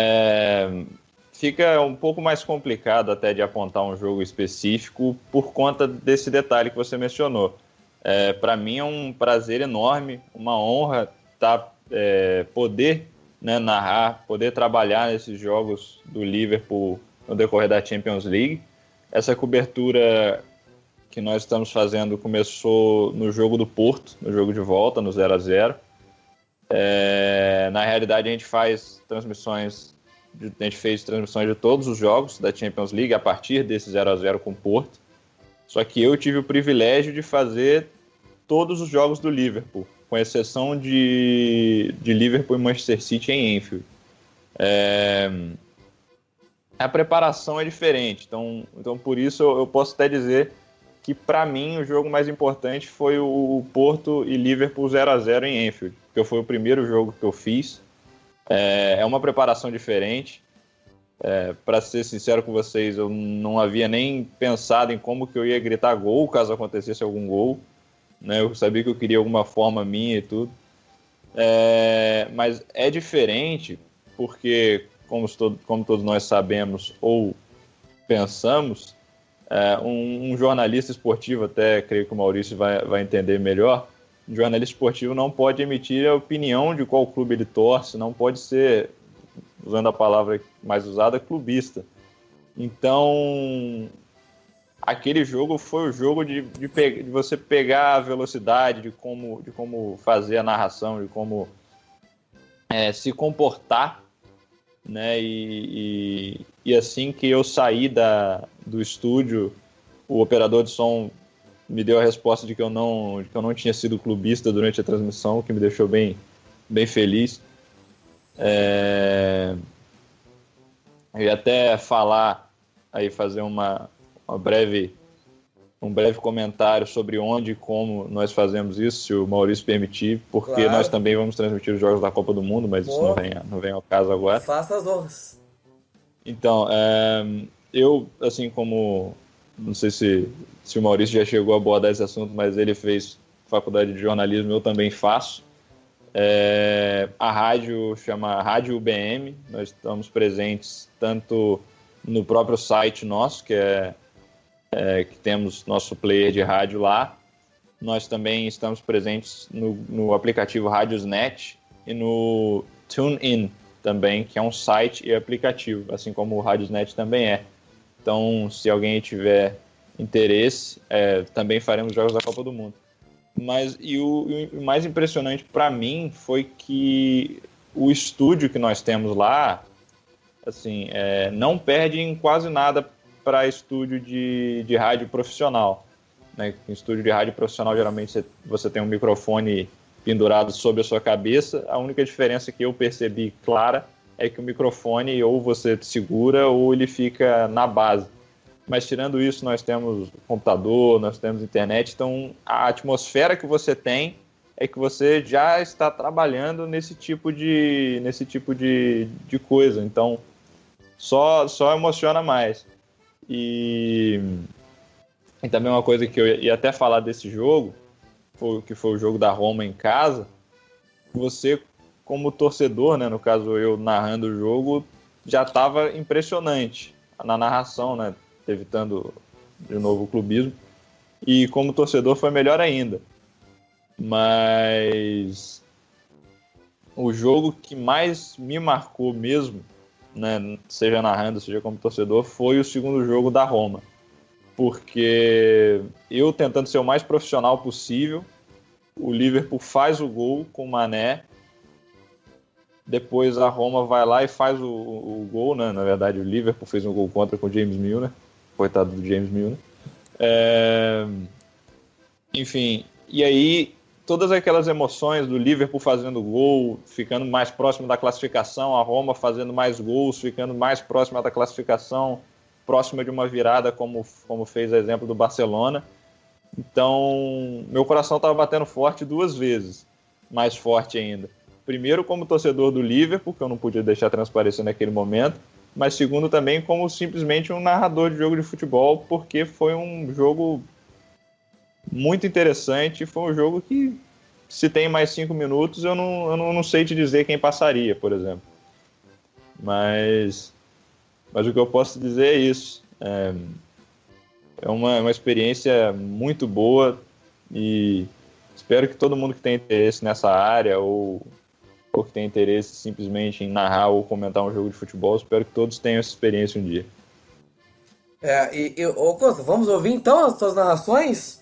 fica um pouco mais complicado até de apontar um jogo específico por conta desse detalhe que você mencionou. Para mim é um prazer enorme, uma honra poder narrar, poder trabalhar nesses jogos do Liverpool no decorrer da Champions League. Essa cobertura que nós estamos fazendo começou no jogo do Porto, no jogo de volta, no 0-0. Na realidade, a gente fez transmissões de todos os jogos da Champions League a partir desse 0-0 com o Porto. Só que eu tive o privilégio de fazer todos os jogos do Liverpool, com exceção de Liverpool e Manchester City em Anfield. A preparação é diferente, então por isso eu posso até dizer que, para mim, o jogo mais importante foi o Porto e Liverpool 0-0 em Anfield, porque foi o primeiro jogo que eu fiz. É uma preparação diferente. Para ser sincero com vocês, eu não havia nem pensado em como que eu ia gritar gol caso acontecesse algum gol, né? Eu sabia que eu queria alguma forma minha e tudo. Mas é diferente porque, como todos nós sabemos ou pensamos, um jornalista esportivo, até creio que o Maurício vai entender melhor, um jornalista esportivo não pode emitir a opinião de qual clube ele torce, não pode ser, usando a palavra mais usada, clubista. Então, aquele jogo foi o jogo de você pegar a velocidade, de como fazer a narração, de como se comportar, né? E assim que eu saí do estúdio, o operador de som me deu a resposta de que eu não tinha sido clubista durante a transmissão, o que me deixou bem, bem feliz. Eu ia até falar, aí fazer um breve comentário sobre onde e como nós fazemos isso, se o Maurício permitir, porque Claro. Nós também vamos transmitir os Jogos da Copa do Mundo, mas isso não vem ao caso agora. Faça as honras. Então, eu, assim como, não sei se o Maurício já chegou a abordar esse assunto, mas ele fez faculdade de jornalismo, eu também faço. A rádio chama Rádio UBM, nós estamos presentes tanto no próprio site nosso, que temos nosso player de rádio lá. Nós também estamos presentes no aplicativo Radiosnet e no TuneIn também, que é um site e aplicativo, assim como o Radiosnet também é. Então, se alguém tiver interesse, também faremos Jogos da Copa do Mundo. Mas o mais impressionante para mim foi que o estúdio que nós temos lá, assim, não perde em quase nada para estúdio de rádio profissional, né? Em estúdio de rádio profissional, geralmente você tem um microfone pendurado sobre a sua cabeça. A única diferença que eu percebi clara é que o microfone ou você segura ou ele fica na base. Mas tirando isso, nós temos computador, nós temos internet, então a atmosfera que você tem é que você já está trabalhando nesse tipo de coisa, então só emociona mais. E também uma coisa que eu ia até falar desse jogo, que foi o jogo da Roma em casa, você como torcedor, né, no caso eu narrando o jogo, já estava impressionante na narração, né, evitando de novo o clubismo, e como torcedor foi melhor ainda. Mas o jogo que mais me marcou mesmo, né, seja narrando, seja como torcedor, foi o segundo jogo da Roma, porque eu tentando ser o mais profissional possível, o Liverpool faz o gol com o Mané, depois a Roma vai lá e faz o gol, né? Na verdade o Liverpool fez um gol contra com o James Milner, coitado do James Milner. Enfim, e aí todas aquelas emoções do Liverpool fazendo gol, ficando mais próximo da classificação, a Roma fazendo mais gols, ficando mais próxima da classificação, próxima de uma virada como fez a exemplo do Barcelona. Então, meu coração estava batendo forte duas vezes, mais forte ainda. Primeiro como torcedor do Liverpool, que eu não podia deixar transparecer naquele momento, mas segundo também como simplesmente um narrador de jogo de futebol, porque foi um jogo muito interessante, foi um jogo que, se tem mais 5 minutos, eu não sei te dizer quem passaria, por exemplo. Mas o que eu posso dizer é isso. É uma experiência muito boa e espero que todo mundo que tem interesse nessa área ou que tem interesse simplesmente em narrar ou comentar um jogo de futebol, espero que todos tenham essa experiência um dia. Ô Costa, vamos ouvir então as tuas narrações?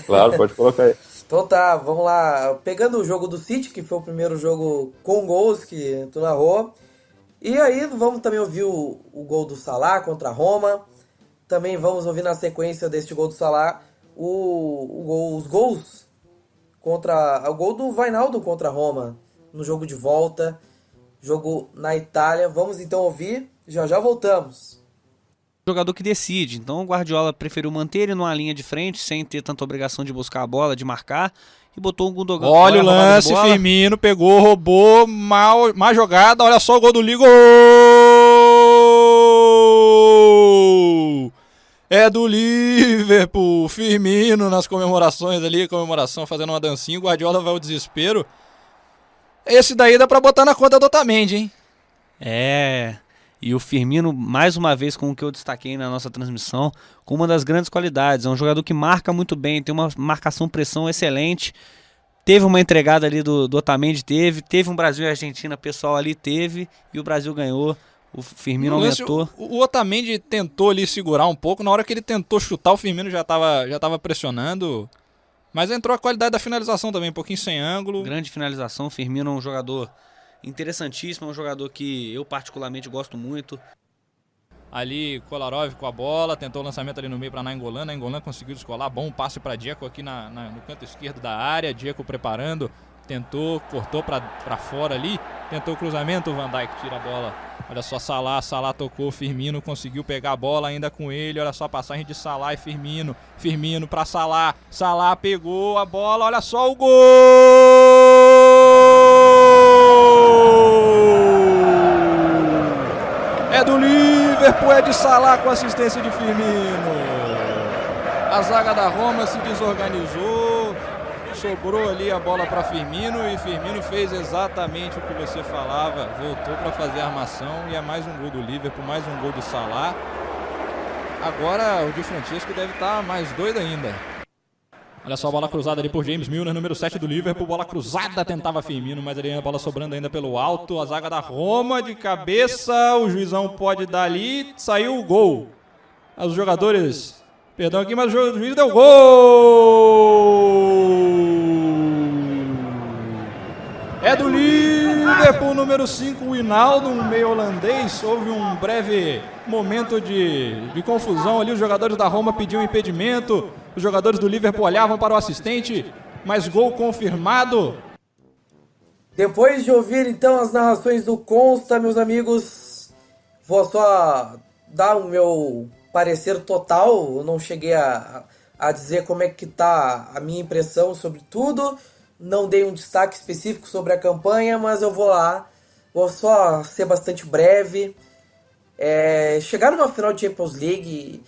Claro, pode colocar aí. Então tá, vamos lá. Pegando o jogo do City, que foi o primeiro jogo com gols que tu narrou. E aí vamos também ouvir o gol do Salah contra a Roma. Também vamos ouvir na sequência deste gol do Salah os gols contra o gol do Wijnaldum contra a Roma no jogo de volta, jogo na Itália. Vamos então ouvir, já voltamos. Jogador que decide, então o Guardiola preferiu manter ele numa linha de frente, sem ter tanta obrigação de buscar a bola, de marcar, e botou um Gundogan. Olha o lance, Firmino pegou, roubou, má jogada, olha só o gol do Ligo. É do Liverpool, Firmino nas comemorações ali, fazendo uma dancinha, o Guardiola vai ao desespero. Esse daí dá pra botar na conta do Otamendi, hein? E o Firmino, mais uma vez, como que eu destaquei na nossa transmissão, com uma das grandes qualidades. É um jogador que marca muito bem, tem uma marcação-pressão excelente. Teve uma entregada ali do Otamendi, teve um Brasil e Argentina, pessoal ali teve, e o Brasil ganhou O Firmino No lance, aumentou. o Otamendi tentou ali segurar um pouco. Na hora que ele tentou chutar, o Firmino já tava pressionando. Mas entrou a qualidade da finalização também, um pouquinho sem ângulo. Grande finalização. O Firmino é um jogador interessantíssimo, é um jogador que eu particularmente gosto muito. Ali, Kolarov com a bola, tentou o lançamento ali no meio para Nainggolan. Nainggolan conseguiu descolar, bom passe para Dzeko aqui no canto esquerdo da área. Dzeko preparando, tentou, cortou para fora ali, tentou o cruzamento, o Van Dijk tira a bola. Olha só, Salah tocou, Firmino conseguiu pegar a bola ainda com ele. Olha só a passagem de Salah e Firmino. Firmino para Salah, Salah pegou a bola, olha só o gol! É do Liverpool, é de Salah com assistência de Firmino. A zaga da Roma se desorganizou, sobrou ali a bola para Firmino e Firmino fez exatamente o que você falava, voltou para fazer a armação e é mais um gol do Liverpool, mais um gol de Salah. Agora o Di Francesco deve estar mais doido ainda. Olha só a bola cruzada ali por James Milner, número 7 do Liverpool. Bola cruzada, tentava Firmino, mas ali a bola sobrando ainda pelo alto. A zaga da Roma de cabeça, o juizão pode dar ali, saiu o gol. Os jogadores, perdão aqui, mas o juiz deu gol! É do Liverpool, número 5, o Hinaldo, um meio holandês. Houve um breve momento de confusão ali, os jogadores da Roma pediam impedimento. Os jogadores do Liverpool olhavam para o assistente, mas gol confirmado. Depois de ouvir então as narrações do Consta, meus amigos, vou só dar o meu parecer total. Eu não cheguei a dizer como é que tá a minha impressão sobre tudo. Não dei um destaque específico sobre a campanha, mas eu vou lá. Vou só ser bastante breve. Chegar numa final de Champions League...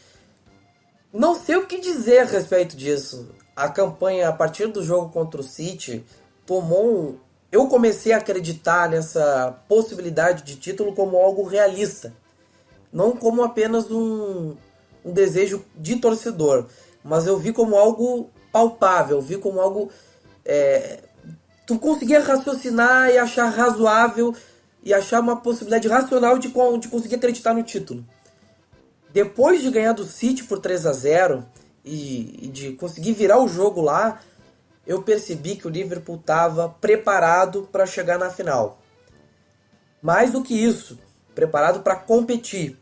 Não sei o que dizer a respeito disso. A campanha, a partir do jogo contra o City, eu comecei a acreditar nessa possibilidade de título como algo realista. Não como apenas um desejo de torcedor. Mas eu vi como algo palpável, vi como algo... tu conseguia raciocinar e achar razoável e achar uma possibilidade racional de conseguir acreditar no título. Depois de ganhar do City por 3-0 e de conseguir virar o jogo lá, eu percebi que o Liverpool estava preparado para chegar na final. Mais do que isso, preparado para competir.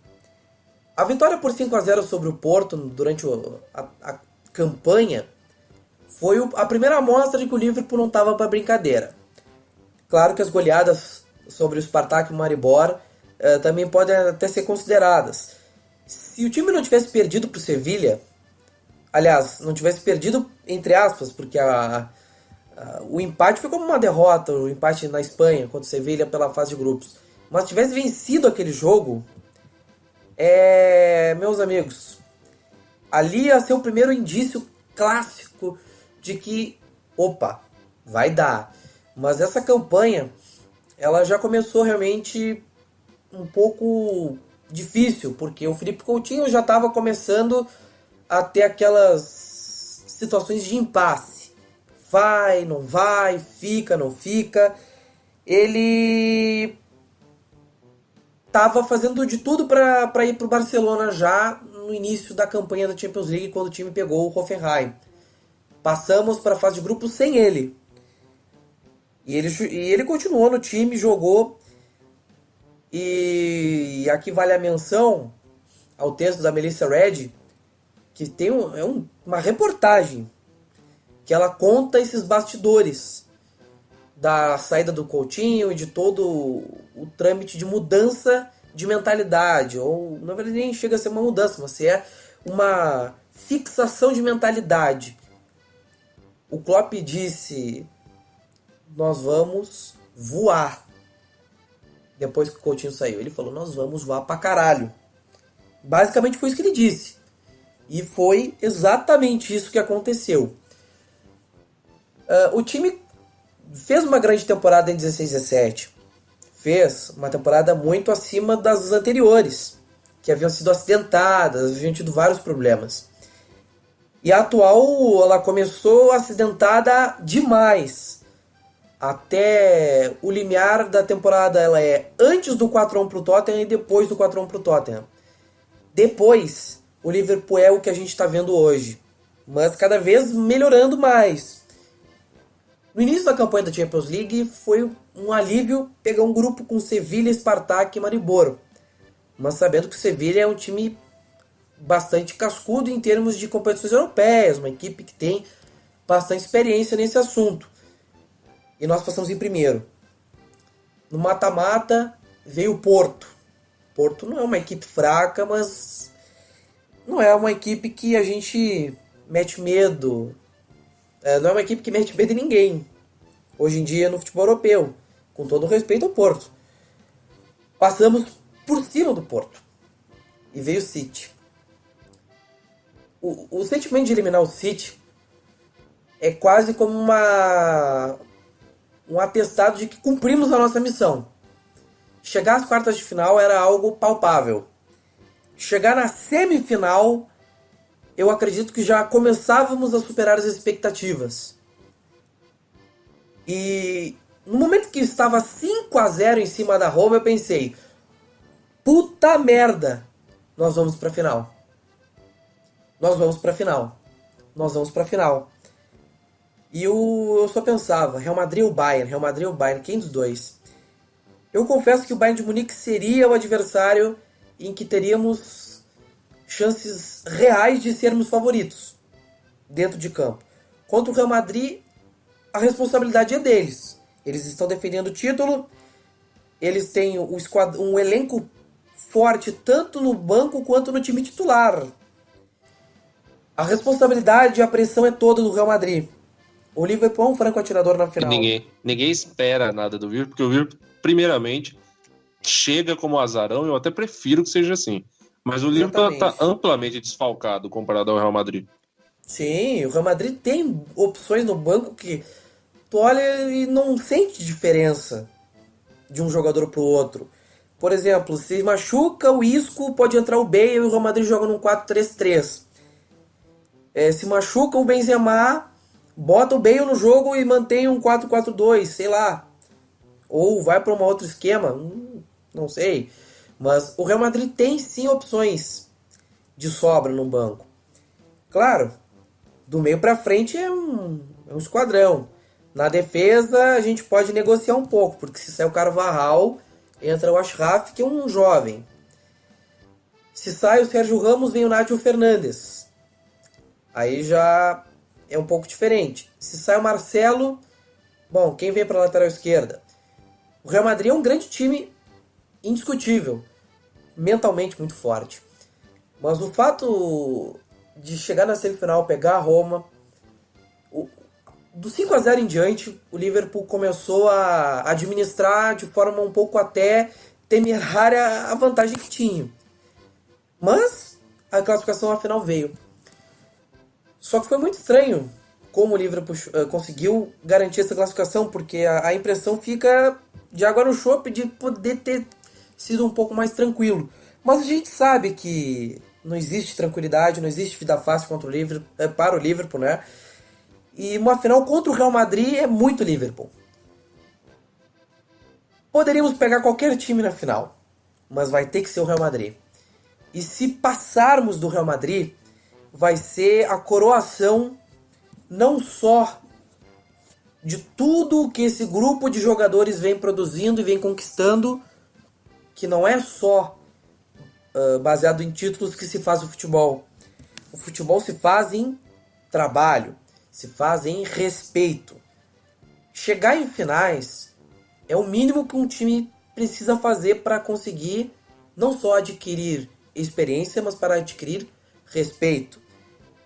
A vitória por 5-0 sobre o Porto durante a campanha foi a primeira amostra de que o Liverpool não estava para brincadeira. Claro que as goleadas sobre o Spartak e o Maribor também podem até ser consideradas. Se o time não tivesse perdido para o Sevilha, aliás, não tivesse perdido entre aspas, porque o empate foi como uma derrota, o empate na Espanha contra o Sevilha pela fase de grupos, mas tivesse vencido aquele jogo, meus amigos, ali ia ser o primeiro indício clássico de que, opa, vai dar. Mas essa campanha, ela já começou realmente um pouco difícil, porque o Philippe Coutinho já estava começando a ter aquelas situações de impasse. Vai, não vai, fica, não fica. Ele estava fazendo de tudo para ir para o Barcelona já no início da campanha da Champions League, quando o time pegou o Hoffenheim. Passamos para a fase de grupos sem ele. E ele continuou no time, jogou. E aqui vale a menção ao texto da Melissa Reddy, que tem uma reportagem que ela conta esses bastidores da saída do Coutinho e de todo o trâmite de mudança de mentalidade. Ou, na verdade, nem chega a ser uma mudança, mas é uma fixação de mentalidade. O Klopp disse: nós vamos voar. Depois que o Coutinho saiu, ele falou: nós vamos voar pra caralho. Basicamente foi isso que ele disse. E foi exatamente isso que aconteceu. O time fez uma grande temporada em 16-17. Fez uma temporada muito acima das anteriores, que haviam sido acidentadas, haviam tido vários problemas. E a atual, ela começou acidentada demais. Até o limiar da temporada ela é antes do 4-1 pro Tottenham e depois do 4-1 pro Tottenham. Depois, o Liverpool é o que a gente está vendo hoje, mas cada vez melhorando mais. No início da campanha da Champions League foi um alívio pegar um grupo com Sevilha, Spartak e Maribor, mas sabendo que o Sevilha é um time bastante cascudo em termos de competições europeias, uma equipe que tem bastante experiência nesse assunto. E nós passamos em primeiro. No mata-mata veio o Porto. Porto não é uma equipe fraca, mas não é uma equipe que a gente mete medo. Não é uma equipe que mete medo em ninguém. Hoje em dia no futebol europeu. Com todo o respeito ao Porto. Passamos por cima do Porto. E veio o City. O sentimento de eliminar o City é quase como um atestado de que cumprimos a nossa missão. Chegar às quartas de final era algo palpável. Chegar na semifinal, eu acredito que já começávamos a superar as expectativas. E no momento que estava 5-0 em cima da Roma, eu pensei, puta merda, nós vamos pra final. Nós vamos pra final. Nós vamos pra final. E eu só pensava, Real Madrid ou Bayern? Real Madrid ou Bayern? Quem dos dois? Eu confesso que o Bayern de Munique seria o adversário em que teríamos chances reais de sermos favoritos dentro de campo. Contra o Real Madrid, a responsabilidade é deles. Eles estão defendendo o título, eles têm um elenco forte tanto no banco quanto no time titular. A responsabilidade e a pressão é toda do Real Madrid. O Liverpool é um franco atirador na final. Ninguém espera nada do Liverpool, porque o Liverpool, primeiramente, chega como azarão, eu até prefiro que seja assim. Mas o Liverpool está amplamente desfalcado comparado ao Real Madrid. Sim, o Real Madrid tem opções no banco que tu olha e não sente diferença de um jogador pro outro. Por exemplo, se machuca o Isco, pode entrar o Bale e o Real Madrid joga num 4-3-3. Se machuca o Benzema, bota o Bale no jogo e mantém um 4-4-2, sei lá. Ou vai para um outro esquema, não sei. Mas o Real Madrid tem sim opções de sobra no banco. Claro, do meio para frente é um esquadrão. Na defesa a gente pode negociar um pouco, porque se sai o Carvajal, entra o Achraf, que é um jovem. Se sai o Sérgio Ramos, vem o Nátio Fernandes. Aí já é um pouco diferente. Se sai o Marcelo, bom, quem vem para a lateral esquerda? O Real Madrid é um grande time indiscutível, mentalmente muito forte. Mas o fato de chegar na semifinal, pegar a Roma, do 5-0 em diante, o Liverpool começou a administrar de forma um pouco até temerária a vantagem que tinha. Mas a classificação afinal veio. Só que foi muito estranho como o Liverpool conseguiu garantir essa classificação, porque a impressão fica de água no chope de poder ter sido um pouco mais tranquilo. Mas a gente sabe que não existe tranquilidade, não existe vida fácil para o Liverpool, né? E uma final contra o Real Madrid é muito Liverpool. Poderíamos pegar qualquer time na final, mas vai ter que ser o Real Madrid. E se passarmos do Real Madrid, vai ser a coroação não só de tudo que esse grupo de jogadores vem produzindo e vem conquistando, que não é só baseado em títulos que se faz o futebol. O futebol se faz em trabalho, se faz em respeito. Chegar em finais é o mínimo que um time precisa fazer para conseguir não só adquirir experiência, mas para adquirir respeito.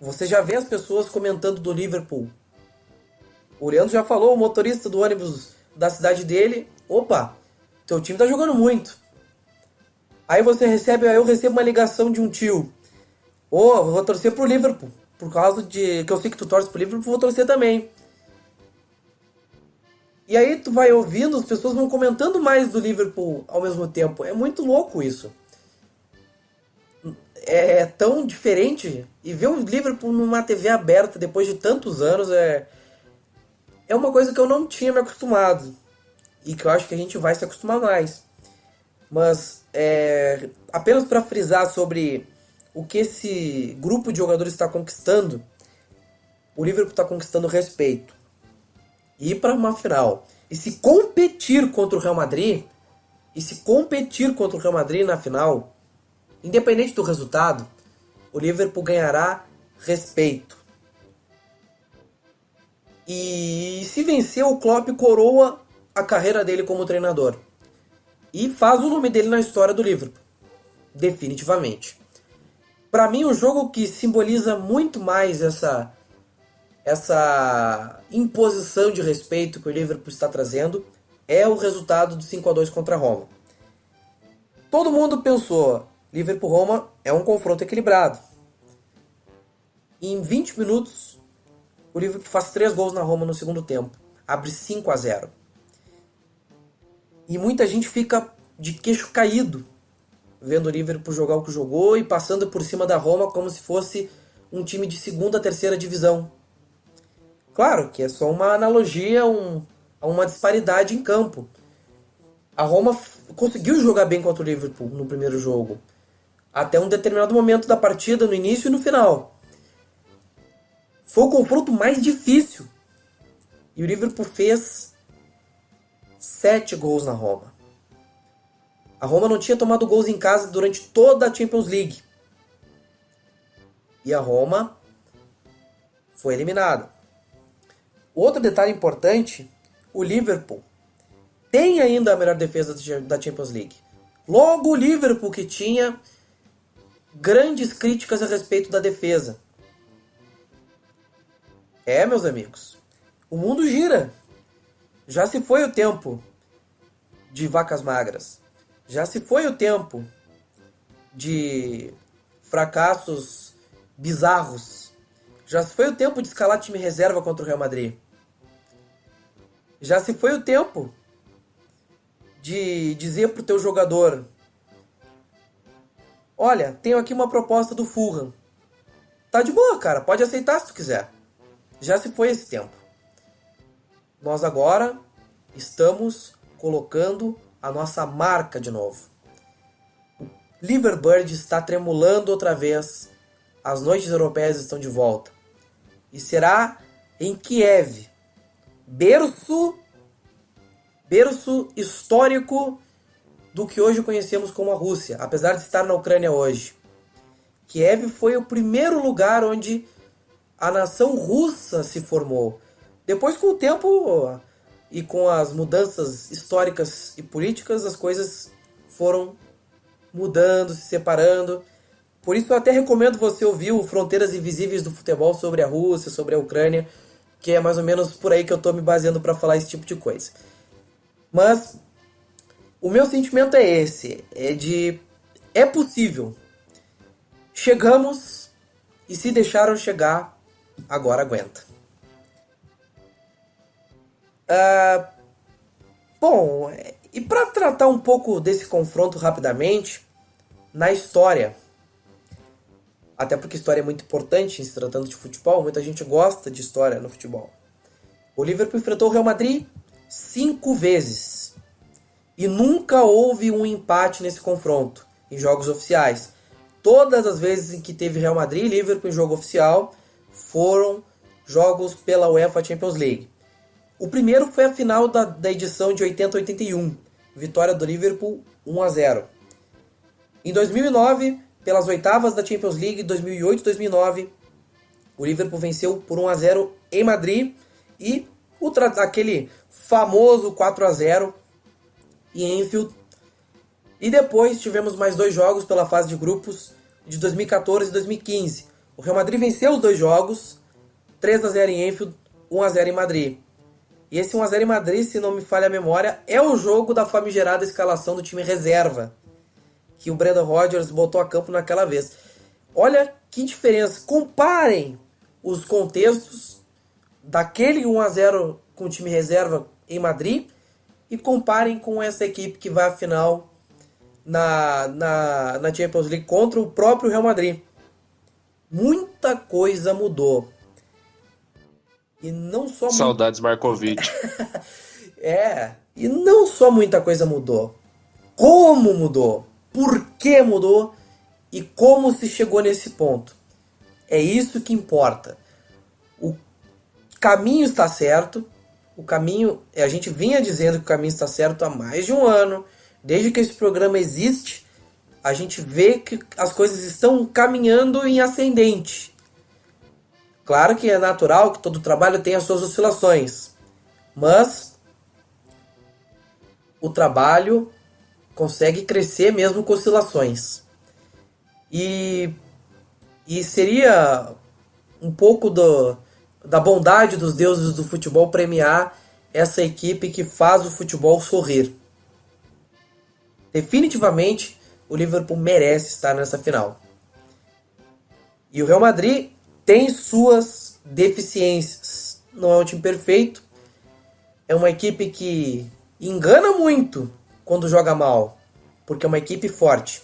Você já vê as pessoas comentando do Liverpool. O Leandro já falou, o motorista do ônibus da cidade dele, opa, teu time tá jogando muito. Aí eu recebo uma ligação de um tio. Vou torcer pro Liverpool. Por causa de que eu sei que tu torce pro Liverpool, vou torcer também. E aí tu vai ouvindo, as pessoas vão comentando mais do Liverpool ao mesmo tempo. É muito louco isso. É tão diferente. E ver o Liverpool numa TV aberta depois de tantos anos é uma coisa que eu não tinha me acostumado e que eu acho que a gente vai se acostumar mais. Mas apenas para frisar sobre o que esse grupo de jogadores está conquistando, o Liverpool está conquistando respeito. Ir para uma final e se competir contra o Real Madrid, na final, independente do resultado, o Liverpool ganhará respeito. E se vencer, o Klopp coroa a carreira dele como treinador. E faz o nome dele na história do Liverpool. Definitivamente. Para mim, o jogo que simboliza muito mais essa imposição de respeito que o Liverpool está trazendo é o resultado do 5-2 contra a Roma. Todo mundo pensou, Liverpool-Roma é um confronto equilibrado. Em 20 minutos, o Liverpool faz 3 gols na Roma no segundo tempo. Abre 5-0. E muita gente fica de queixo caído vendo o Liverpool jogar o que jogou e passando por cima da Roma como se fosse um time de segunda, terceira divisão. Claro que é só uma analogia a uma disparidade em campo. A Roma conseguiu jogar bem contra o Liverpool no primeiro jogo, até um determinado momento da partida, no início e no final. Foi o confronto mais difícil. E o Liverpool fez 7 gols na Roma. A Roma não tinha tomado gols em casa durante toda a Champions League. E a Roma foi eliminada. Outro detalhe importante, o Liverpool tem ainda a melhor defesa da Champions League. Logo o Liverpool, que tinha grandes críticas a respeito da defesa. Meus amigos, o mundo gira. Já se foi o tempo de vacas magras. Já se foi o tempo de fracassos bizarros. Já se foi o tempo de escalar time reserva contra o Real Madrid. Já se foi o tempo de dizer pro teu jogador: olha, tenho aqui uma proposta do Fulham. Tá de boa, cara, pode aceitar se tu quiser. Já se foi esse tempo. Nós agora estamos colocando a nossa marca de novo. O Liverbird está tremulando outra vez. As noites europeias estão de volta. E será em Kiev, berço histórico do que hoje conhecemos como a Rússia, apesar de estar na Ucrânia hoje. Kiev foi o primeiro lugar onde a nação russa se formou. Depois, com o tempo e com as mudanças históricas e políticas, as coisas foram mudando, se separando. Por isso eu até recomendo você ouvir o Fronteiras Invisíveis do Futebol sobre a Rússia, sobre a Ucrânia, que é mais ou menos por aí que eu estou me baseando para falar esse tipo de coisa. Mas o meu sentimento é esse, é possível. Chegamos, e se deixaram chegar, agora aguenta. Bom, e para tratar um pouco desse confronto rapidamente, na história, até porque história é muito importante em se tratando de futebol, muita gente gosta de história no futebol. O Liverpool enfrentou o Real Madrid 5 vezes e nunca houve um empate nesse confronto em jogos oficiais. Todas as vezes em que teve Real Madrid e Liverpool em jogo oficial foram jogos pela UEFA Champions League. O primeiro foi a final da edição de 80-81, vitória do Liverpool 1-0. Em 2009, pelas oitavas da Champions League, 2008-2009, o Liverpool venceu por 1-0 em Madrid e aquele famoso 4-0 em Anfield. E depois tivemos mais 2 jogos pela fase de grupos de 2014 e 2015. O Real Madrid venceu os 2 jogos, 3-0 em Anfield, 1-0 em Madrid. E esse 1-0 em Madrid, se não me falha a memória, é o jogo da famigerada escalação do time reserva, que o Brendan Rodgers botou a campo naquela vez. Olha que diferença. Comparem os contextos daquele 1-0 com o time reserva em Madrid e comparem com essa equipe que vai à final na Champions League contra o próprio Real Madrid. Muita coisa mudou. E não só Saudades Markovic. E não só muita coisa mudou. Como mudou? Por que mudou? E como se chegou nesse ponto? É isso que importa. O caminho está certo. O caminho, a gente vinha dizendo que o caminho está certo há mais de um ano. Desde que esse programa existe, a gente vê que as coisas estão caminhando em ascendente. Claro que é natural que todo trabalho tenha as suas oscilações. Mas o trabalho consegue crescer mesmo com oscilações. E seria um pouco da bondade dos deuses do futebol premiar essa equipe que faz o futebol sorrir. Definitivamente, o Liverpool merece estar nessa final. E o Real Madrid tem suas deficiências. Não é um time perfeito. É uma equipe que engana muito quando joga mal, porque é uma equipe forte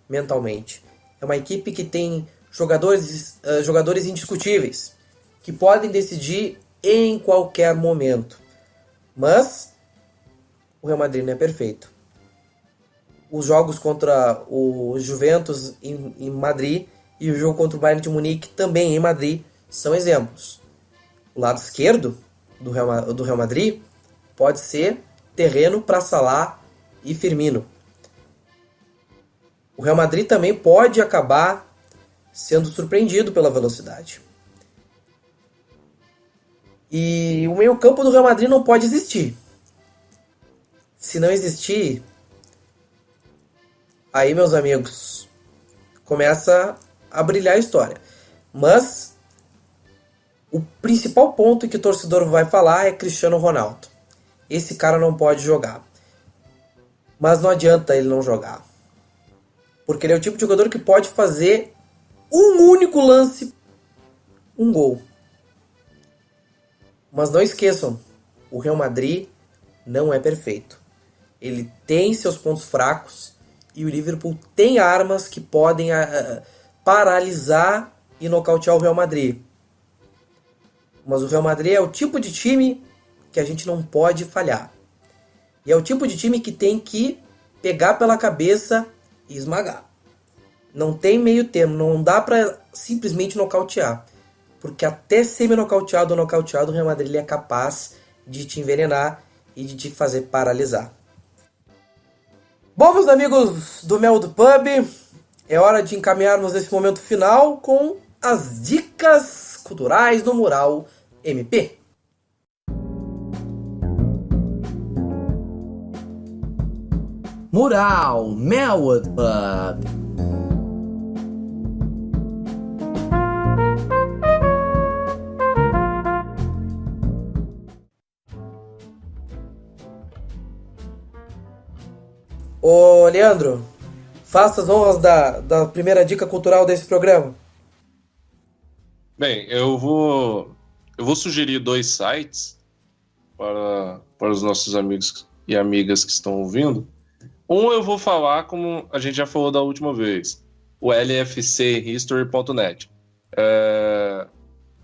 mentalmente. É uma equipe que tem jogadores indiscutíveis, que podem decidir em qualquer momento. Mas o Real Madrid não é perfeito. Os jogos contra o Juventus em Madrid e o jogo contra o Bayern de Munique também em Madrid são exemplos. O lado esquerdo do Real Madrid pode ser terreno para Salah e Firmino. O Real Madrid também pode acabar sendo surpreendido pela velocidade. E o meio-campo do Real Madrid não pode existir. Se não existir, aí, meus amigos, começa a brilhar a história. Mas o principal ponto que o torcedor vai falar é Cristiano Ronaldo. Esse cara não pode jogar. Mas não adianta ele não jogar. Porque ele é o tipo de jogador que pode fazer um único lance, um gol. Mas não esqueçam, o Real Madrid não é perfeito. Ele tem seus pontos fracos e o Liverpool tem armas que podem paralisar e nocautear o Real Madrid. Mas o Real Madrid é o tipo de time que a gente não pode falhar. E é o tipo de time que tem que pegar pela cabeça e esmagar. Não tem meio termo, não dá para simplesmente nocautear. Porque até semi-nocauteado ou nocauteado, o Real Madrid é capaz de te envenenar e de te fazer paralisar. Bom, meus amigos do Mel do Pub, é hora de encaminharmos esse momento final com as dicas culturais do Mural MP. Mural Melwood Pub. Ô, Leandro, faça as honras da primeira dica cultural desse programa. Bem, eu vou sugerir 2 sites para os nossos amigos e amigas que estão ouvindo. Um eu vou falar como a gente já falou da última vez, o lfchistory.net.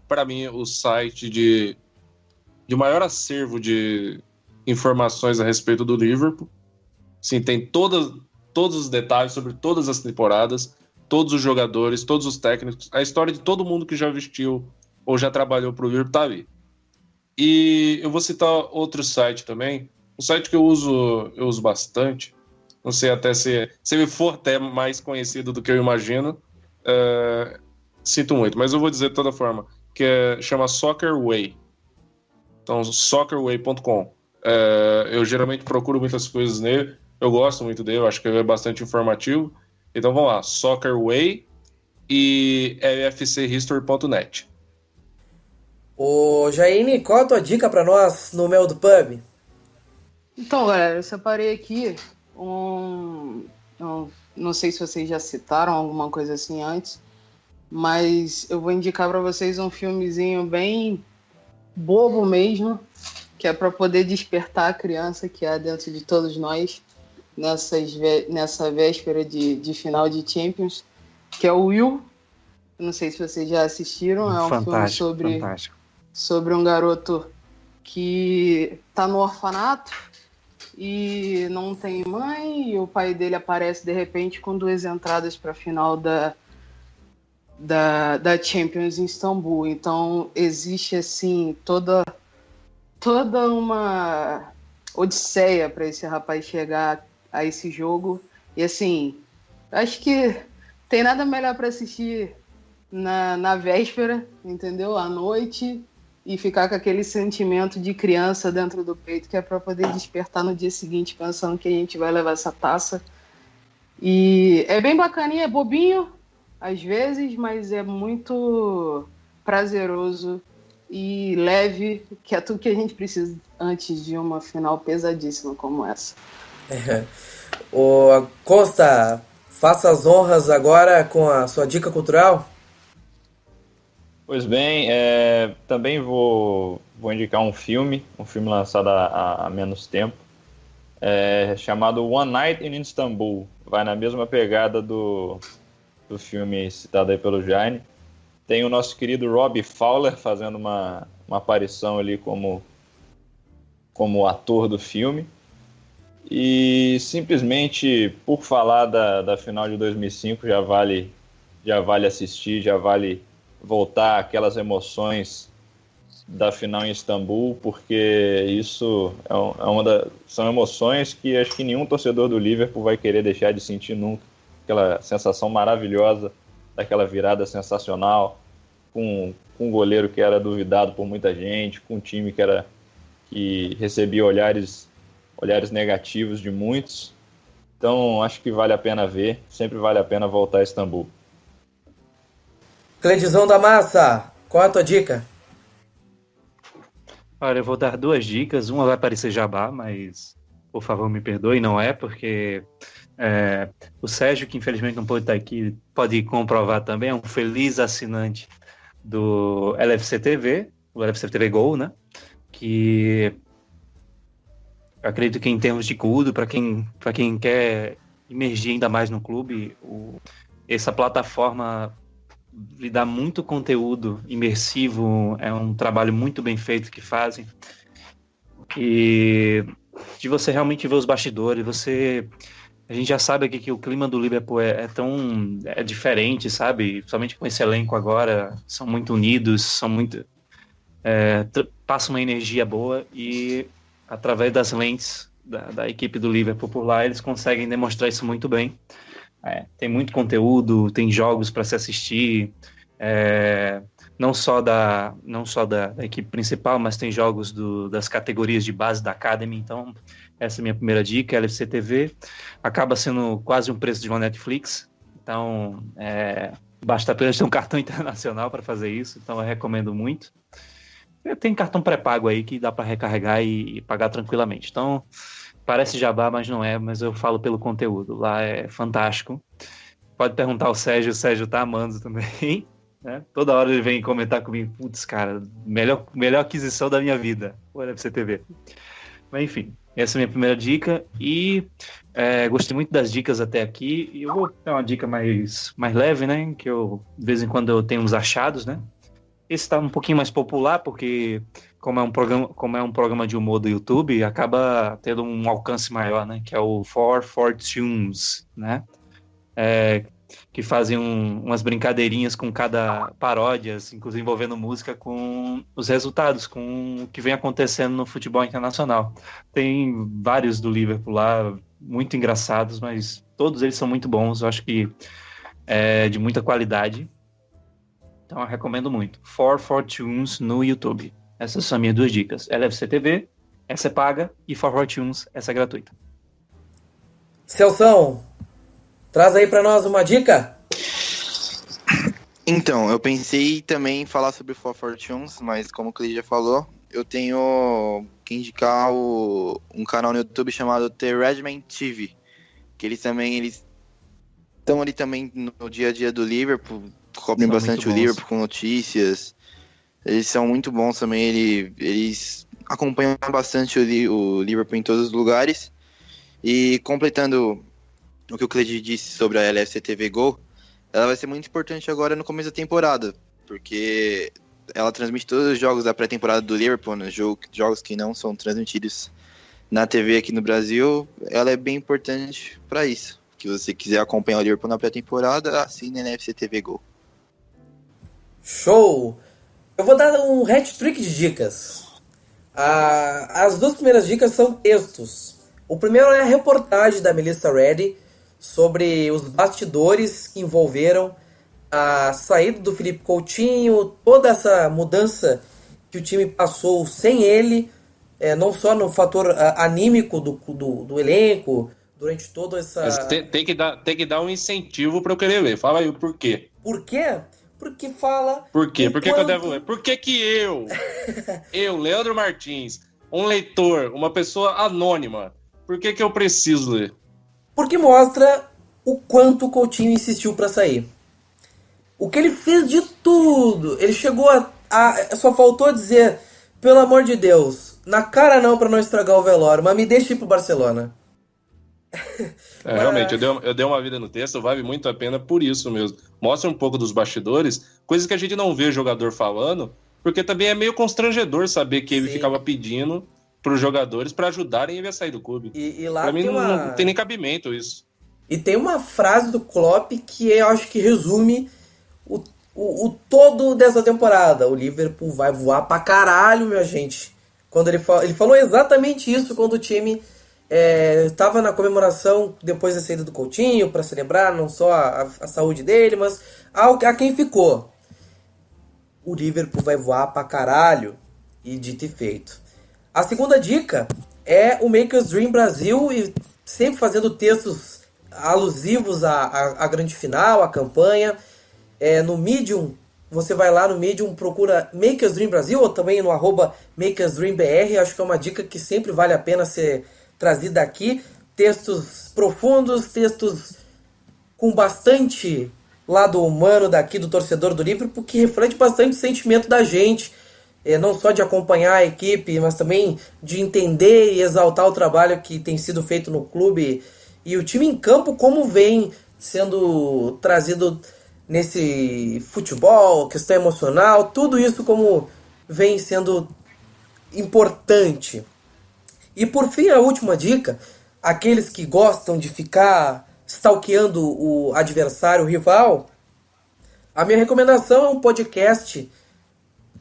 Para mim, o site de maior acervo de informações a respeito do Liverpool. Sim, tem todos os detalhes sobre todas as temporadas, todos os jogadores, todos os técnicos, a história de todo mundo que já vestiu ou já trabalhou para o Liverpool tá ali. E eu vou citar outro site também, um site que eu uso bastante, não sei até se ele for até mais conhecido do que eu imagino, sinto muito, mas eu vou dizer de toda forma, que chama Soccerway. Então, soccerway.com. Eu geralmente procuro muitas coisas nele, eu gosto muito dele, eu acho que ele é bastante informativo. Então vamos lá, Soccerway e lfchistory.net. Ô Jaine, qual a tua dica para nós no Mel do Pub? Então, galera, eu separei aqui não sei se vocês já citaram alguma coisa assim antes, mas eu vou indicar para vocês um filmezinho bem bobo mesmo, que é para poder despertar a criança que há dentro de todos nós nessa véspera de final de Champions, que é o Will. Não sei se vocês já assistiram, é um filme sobre um garoto que tá no orfanato e não tem mãe, e o pai dele aparece de repente com 2 entradas para a final da Champions em Istambul. Então existe assim toda uma odisseia para esse rapaz chegar a esse jogo. E assim, acho que tem nada melhor para assistir na véspera, entendeu? À noite, e ficar com aquele sentimento de criança dentro do peito, que é para poder despertar no dia seguinte pensando que a gente vai levar essa taça. E é bem bacaninha, é bobinho às vezes, mas é muito prazeroso e leve, que é tudo que a gente precisa antes de uma final pesadíssima como essa. O Costa, faça as honras agora com a sua dica cultural. Pois bem, também vou indicar um filme lançado há menos tempo, chamado One Night in Istanbul. Vai na mesma pegada do filme citado aí pelo Jaime. Tem o nosso querido Robbie Fowler fazendo uma aparição ali como ator do filme. E simplesmente por falar da final de 2005 já vale assistir, já vale voltar àquelas emoções da final em Istambul, porque isso são emoções que acho que nenhum torcedor do Liverpool vai querer deixar de sentir nunca. Aquela sensação maravilhosa daquela virada sensacional, com um goleiro que era duvidado por muita gente, com um time que recebia olhares negativos de muitos. Então acho que vale a pena ver, sempre vale a pena voltar a Istambul. Cledizão da Massa, qual é a tua dica? Olha, eu vou dar 2 dicas. Uma vai parecer jabá, mas por favor me perdoe, não é, porque o Sérgio, que infelizmente não pôde estar aqui, pode comprovar também, é um feliz assinante do LFC TV, o LFC TV Go, né? Que eu acredito que em termos de conteúdo, para quem quer imergir ainda mais no clube, essa plataforma lhe dá muito conteúdo imersivo, é um trabalho muito bem feito que fazem, e de você realmente ver os bastidores, a gente já sabe aqui que o clima do Liverpool é diferente, sabe? Somente com esse elenco agora, são muito unidos, passam uma energia boa, e através das lentes da equipe do Liverpool por lá, eles conseguem demonstrar isso muito bem. Tem muito conteúdo, tem jogos para se assistir, não só da equipe principal, mas tem jogos das categorias de base da Academy. Então essa é a minha primeira dica. LFC TV acaba sendo quase um preço de uma Netflix, então basta apenas ter um cartão internacional para fazer isso, então eu recomendo muito. Tem cartão pré-pago aí que dá para recarregar e pagar tranquilamente, então parece jabá, mas não é, mas eu falo pelo conteúdo, lá é fantástico. Pode perguntar ao Sérgio, o Sérgio tá amando também, né? Toda hora ele vem comentar comigo, putz, cara, melhor aquisição da minha vida, o LFC TV. Mas enfim, essa é a minha primeira dica, e gostei muito das dicas até aqui, e eu vou dar uma dica mais leve, né, que de vez em quando eu tenho uns achados, né. Esse está um pouquinho mais popular, porque como é um programa de humor do YouTube, acaba tendo um alcance maior, né, que é o 442, né, que fazem umas brincadeirinhas com cada paródias, inclusive envolvendo música, com os resultados, com o que vem acontecendo no futebol internacional. Tem vários do Liverpool lá, muito engraçados, mas todos eles são muito bons, eu acho que é de muita qualidade. Então eu recomendo muito. 442 no YouTube. Essas são as minhas 2 dicas. LFC TV, essa é paga, e 442, essa é gratuita. Celção, traz aí pra nós uma dica. Então, eu pensei também em falar sobre o 442, mas como o Cleide já falou, eu tenho que indicar um canal no YouTube chamado The Redman TV, que eles estão ali também no dia a dia do Liverpool, cobrem bastante o Liverpool com notícias. Eles são muito bons também, eles acompanham bastante o Liverpool em todos os lugares. E completando o que o Cleide disse sobre a LFC TV Go, ela vai ser muito importante agora no começo da temporada, porque ela transmite todos os jogos da pré-temporada do Liverpool, né, jogos que não são transmitidos na TV aqui no Brasil. Ela é bem importante para isso. Se você quiser acompanhar o Liverpool na pré-temporada, assine na FC TV Go. Show! Eu vou dar um hat-trick de dicas. As duas primeiras dicas são textos. O primeiro é a reportagem da Melissa Reddy sobre os bastidores que envolveram a saída do Philippe Coutinho, toda essa mudança que o time passou sem ele, não só no fator anímico do elenco, durante toda essa... Mas tem que dar um incentivo para eu querer ver. Fala aí o porquê. Por quê? Porque fala... Por quê? Por que eu devo ler? Por que eu, Leandro Martins, um leitor, uma pessoa anônima, por que eu preciso ler? Porque mostra o quanto o Coutinho insistiu para sair. O que ele fez de tudo. Ele chegou só faltou dizer, pelo amor de Deus, na cara não para não estragar o velório, mas me deixa ir pro Barcelona. Realmente, eu dei uma vida no texto, vale muito a pena por isso mesmo. Mostra um pouco dos bastidores, coisas que a gente não vê jogador falando, porque também é meio constrangedor saber que ele ficava pedindo para os jogadores para ajudarem ele a sair do clube. E lá pra mim não tem nem cabimento isso. E tem uma frase do Klopp que eu acho que resume o todo dessa temporada. O Liverpool vai voar pra caralho, minha gente. Quando ele falou exatamente isso quando o time estava na comemoração depois da saída do Coutinho, para celebrar não só a saúde dele, mas a quem ficou. O Liverpool vai voar pra caralho. E dito e feito. A segunda dica é o Makers Dream Brasil, e sempre fazendo textos alusivos à grande final, à campanha. No Medium, você vai lá no Medium, procura Makers Dream Brasil, ou também no @MakersDreamBR. Acho que é uma dica que sempre vale a pena ser trazida aqui. Textos profundos, textos com bastante lado humano daqui do torcedor do Liverpool, que reflete bastante o sentimento da gente, não só de acompanhar a equipe, mas também de entender e exaltar o trabalho que tem sido feito no clube e o time em campo, como vem sendo trazido nesse futebol, questão emocional, tudo isso como vem sendo importante. E por fim, a última dica, aqueles que gostam de ficar stalkeando o adversário, o rival, a minha recomendação é um podcast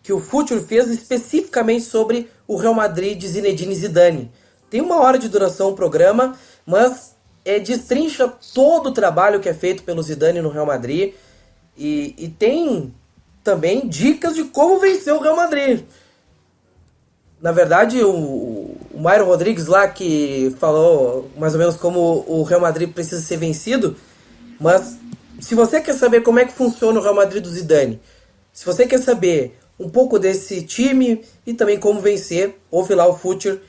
que o Future fez especificamente sobre o Real Madrid de Zinedine Zidane. Tem 1 hora de duração o programa, mas destrincha todo o trabalho que é feito pelo Zidane no Real Madrid e tem também dicas de como vencer o Real Madrid. Na verdade, o Myron Rodrigues lá que falou mais ou menos como o Real Madrid precisa ser vencido, mas se você quer saber como é que funciona o Real Madrid do Zidane, se você quer saber um pouco desse time e também como vencer, ouve lá o Future,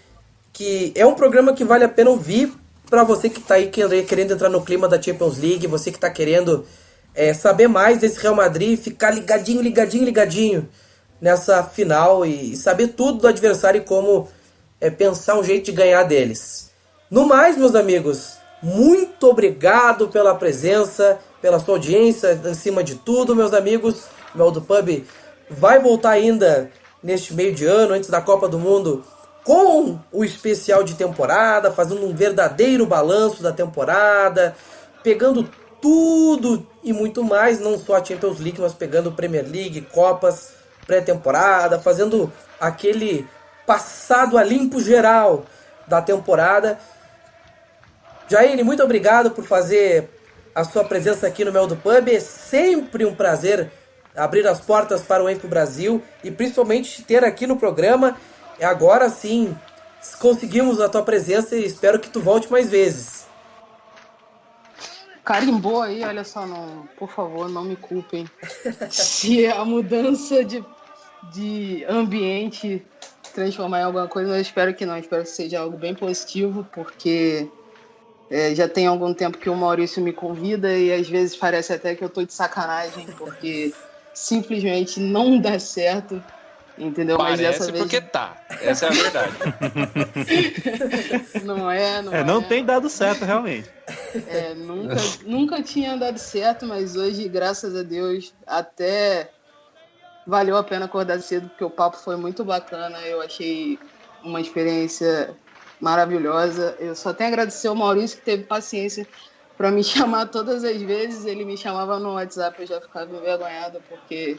que é um programa que vale a pena ouvir para você que está aí querendo entrar no clima da Champions League, você que está querendo saber mais desse Real Madrid, ficar ligadinho nessa final e saber tudo do adversário e como pensar um jeito de ganhar deles. No mais, meus amigos, muito obrigado pela presença, pela sua audiência, acima de tudo, meus amigos. O Mel do Pub vai voltar ainda neste meio de ano, antes da Copa do Mundo, com o especial de temporada, fazendo um verdadeiro balanço da temporada, pegando tudo e muito mais, não só a Champions League, mas pegando Premier League, Copas, pré-temporada, fazendo aquele passado a limpo geral da temporada. Jair, muito obrigado por fazer a sua presença aqui no Mel do Pub. É sempre um prazer abrir as portas para o Enfo Brasil e principalmente te ter aqui no programa. Agora sim, conseguimos a tua presença e espero que tu volte mais vezes. Carimbou aí, olha só, não, por favor, não me culpem se a mudança de ambiente transformar em alguma coisa, eu espero que não, espero que seja algo bem positivo, porque já tem algum tempo que o Maurício me convida e às vezes parece até que eu tô de sacanagem, porque simplesmente não dá certo, entendeu? Parece, mas dessa vez... porque tá, essa é a verdade. Não tem dado certo, realmente. Nunca tinha dado certo, mas hoje, graças a Deus, até valeu a pena acordar cedo, porque o papo foi muito bacana. Eu achei uma experiência maravilhosa. Eu só tenho a agradecer ao Maurício, que teve paciência para me chamar todas as vezes. Ele me chamava no WhatsApp, eu já ficava envergonhada, porque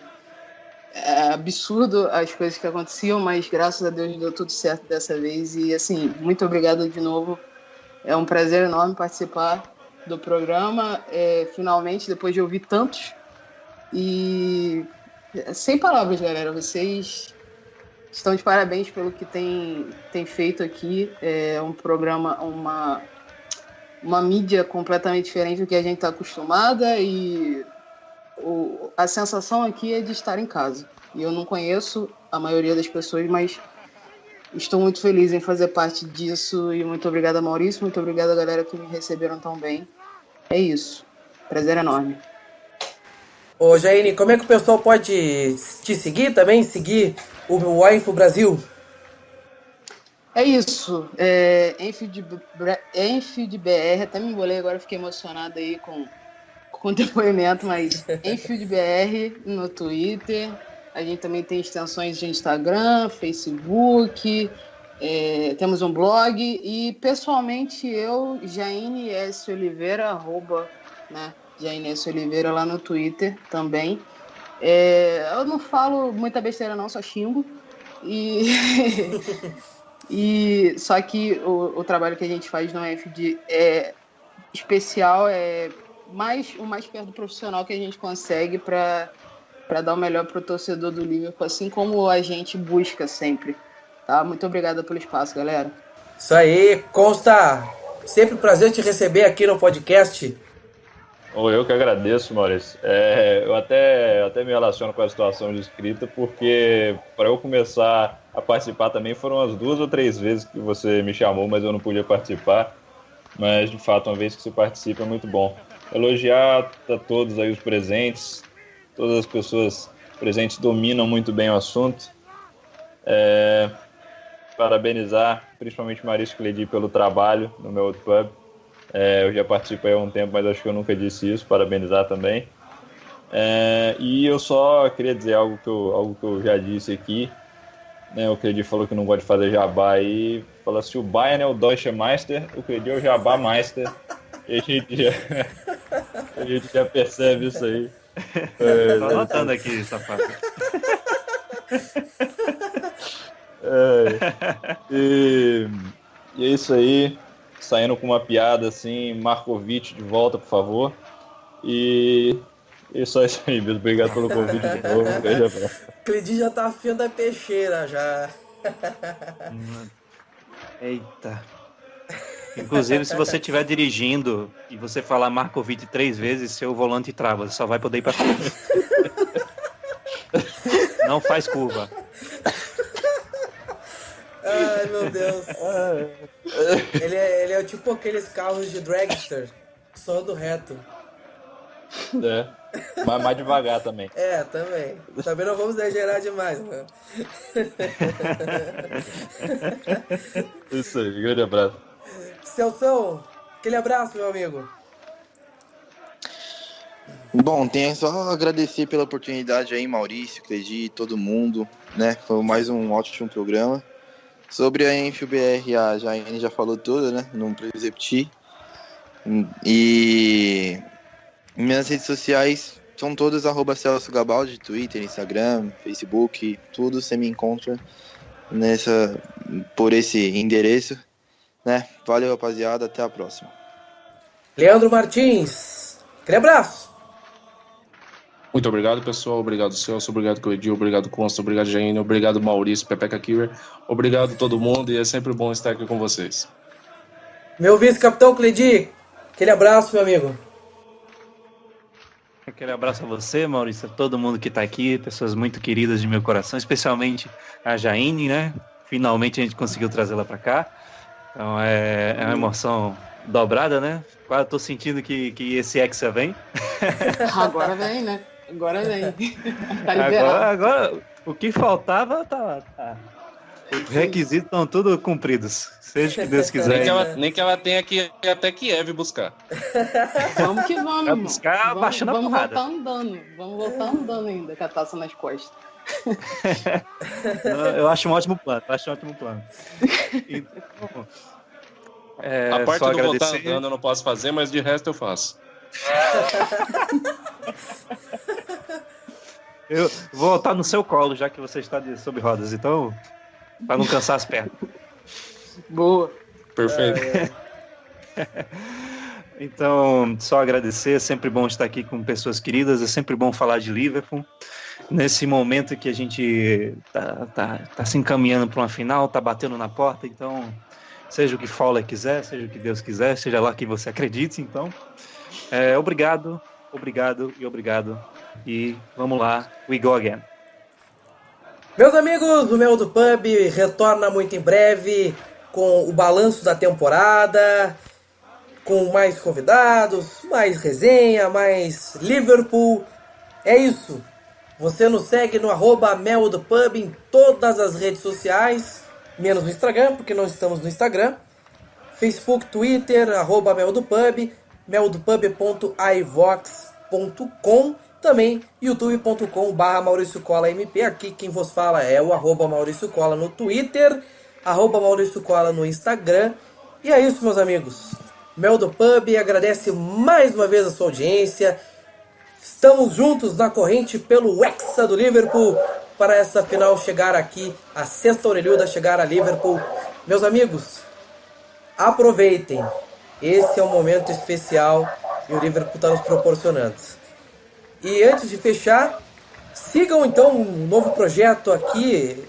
é absurdo as coisas que aconteciam, mas graças a Deus deu tudo certo dessa vez. E assim, muito obrigada de novo. É um prazer enorme participar do programa, finalmente, depois de ouvir tantos. E sem palavras, galera, vocês estão de parabéns pelo que tem feito aqui. É um programa, uma mídia completamente diferente do que a gente está acostumada, e a sensação aqui é de estar em casa. E eu não conheço a maioria das pessoas, mas estou muito feliz em fazer parte disso. E muito obrigada, Maurício, muito obrigada, galera, que me receberam tão bem. É isso. Prazer enorme. Ô, Jaine, como é que o pessoal pode te seguir também? Seguir o Info Brasil? É isso. Enfield BR, até me embolei agora, fiquei emocionado aí com o depoimento, mas Enfield BR no Twitter. A gente também tem extensões de Instagram, Facebook, temos um blog, e pessoalmente eu, Jaine S. Oliveira, Jaine S. Oliveira lá no Twitter também. Eu não falo muita besteira não, só xingo. E só que o trabalho que a gente faz no Enfield é especial, o mais perto do profissional que a gente consegue para dar o melhor para o torcedor do Liverpool, assim como a gente busca sempre. Tá? Muito obrigada pelo espaço, galera. Isso aí, Consta. Sempre um prazer te receber aqui no podcast. Eu que agradeço, Maurício. Eu até me relaciono com a situação de escrita, porque para eu começar a participar também foram as 2 ou 3 vezes que você me chamou, mas eu não podia participar. Mas, de fato, uma vez que você participa é muito bom. Elogiar a todos aí os presentes. Todas as pessoas presentes dominam muito bem o assunto. Parabenizar, principalmente Maurício Cledi, pelo trabalho no meu outro pub. Eu já participo há um tempo, mas acho que eu nunca disse isso. Parabenizar também. E eu só queria dizer algo que eu já disse aqui. O Cledi falou que não gosta de fazer jabá aí. Fala assim, o Bayern é o Deutsche Meister, o Cledi é o Jabá Meister. E a gente já percebe isso aí. Tô anotando aqui, safado. E é isso aí. Saindo com uma piada assim, Markovic de volta, por favor. E só isso aí mesmo. Obrigado pelo convite de novo. Beijo, abraço. Cledi já tá afiando a peixeira já. Eita. Inclusive, se você estiver dirigindo e você falar Markovic 3 vezes, seu volante trava. Você só vai poder ir pra frente. Não faz curva. Ai, meu Deus. Ele é tipo aqueles carros de dragster, só ando reto. Mas mais devagar também. Também. Também não vamos exagerar demais, né? Isso aí, grande abraço. Celção, aquele abraço, meu amigo. Bom, tenho só agradecer pela oportunidade aí, Maurício, Cledi, todo mundo, né? Foi mais um ótimo programa. Sobre a Enfield BR, a Jaine já falou tudo, né? Não preciso repetir. E minhas redes sociais são todas @Celso Gabaldi, Twitter, Instagram, Facebook, tudo você me encontra por esse endereço, né? Valeu, rapaziada, até a próxima. Leandro Martins, aquele abraço. Muito obrigado, pessoal. Obrigado, Celso. Obrigado, Cledi. Obrigado, Consta. Obrigado, Jaine. Obrigado, Maurício, Pepeca Killer. Obrigado a todo mundo e é sempre bom estar aqui com vocês. Meu vice-capitão Cledi, aquele abraço, meu amigo. Aquele abraço a você, Maurício, a todo mundo que tá aqui, pessoas muito queridas de meu coração, especialmente a Jaine, né? Finalmente a gente conseguiu trazê-la pra cá. Então é uma emoção dobrada, né? Quase tô sentindo que esse Hexa vem. Agora vem, né? Agora vem. Tá liberado. Agora, o que faltava, tá. Os requisitos estão todos cumpridos. Seja o que Deus quiser. Nem que ela tenha que ir até Kiev buscar. Vamos que vamos. Vai buscar baixando a porrada. Vamos voltar andando ainda, com a taça nas costas. Eu acho um ótimo plano. Então, A parte só do voltar agradecer. andando eu não posso fazer, mas de resto eu faço. Eu vou voltar no seu colo, já que você está sobre rodas, então, para não cansar as pernas. Boa. Perfeito. Então, só agradecer, é sempre bom estar aqui com pessoas queridas, é sempre bom falar de Liverpool. Nesse momento que a gente tá se encaminhando para uma final, tá batendo na porta, então, seja o que Fowler quiser, seja o que Deus quiser, seja lá que você acredite, então, obrigado. E vamos lá, we go again. Meus amigos, o Mel do Pub retorna muito em breve com o balanço da temporada, com mais convidados, mais resenha, mais Liverpool. É isso. Você nos segue no @Mel do Pub em todas as redes sociais, menos no Instagram, porque não estamos no Instagram. Facebook, Twitter, @Mel do Pub, meldopub.ivox.com, também youtube.com/Maurício Cola MP. Aqui quem vos fala é o @Maurício Cola no Twitter, @Maurício Cola no Instagram. E é isso, meus amigos. Mel do Pub agradece mais uma vez a sua audiência. Estamos juntos na corrente pelo Hexa do Liverpool para essa final chegar aqui, a sexta orelhuda chegar a Liverpool. Meus amigos, aproveitem. Esse é um momento especial e o Liverpool está nos proporcionando. E antes de fechar, sigam então um novo projeto aqui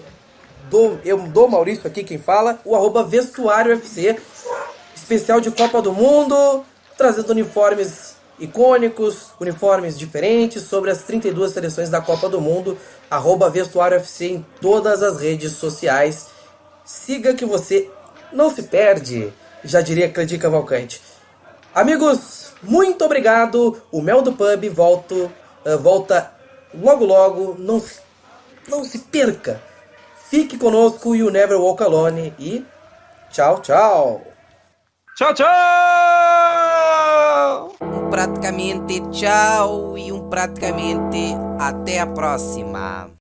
do Maurício aqui quem fala, o @VestuárioFC, especial de Copa do Mundo, trazendo uniformes icônicos, uniformes diferentes sobre as 32 seleções da Copa do Mundo, @VestuárioFC em todas as redes sociais. Siga que você não se perde, já diria Cledir Cavalcante. Amigos, muito obrigado. O Mel do Pub volta logo logo. Não se perca. Fique conosco, You Never Walk Alone. E tchau, tchau. Tchau, tchau! Praticamente tchau e praticamente até a próxima.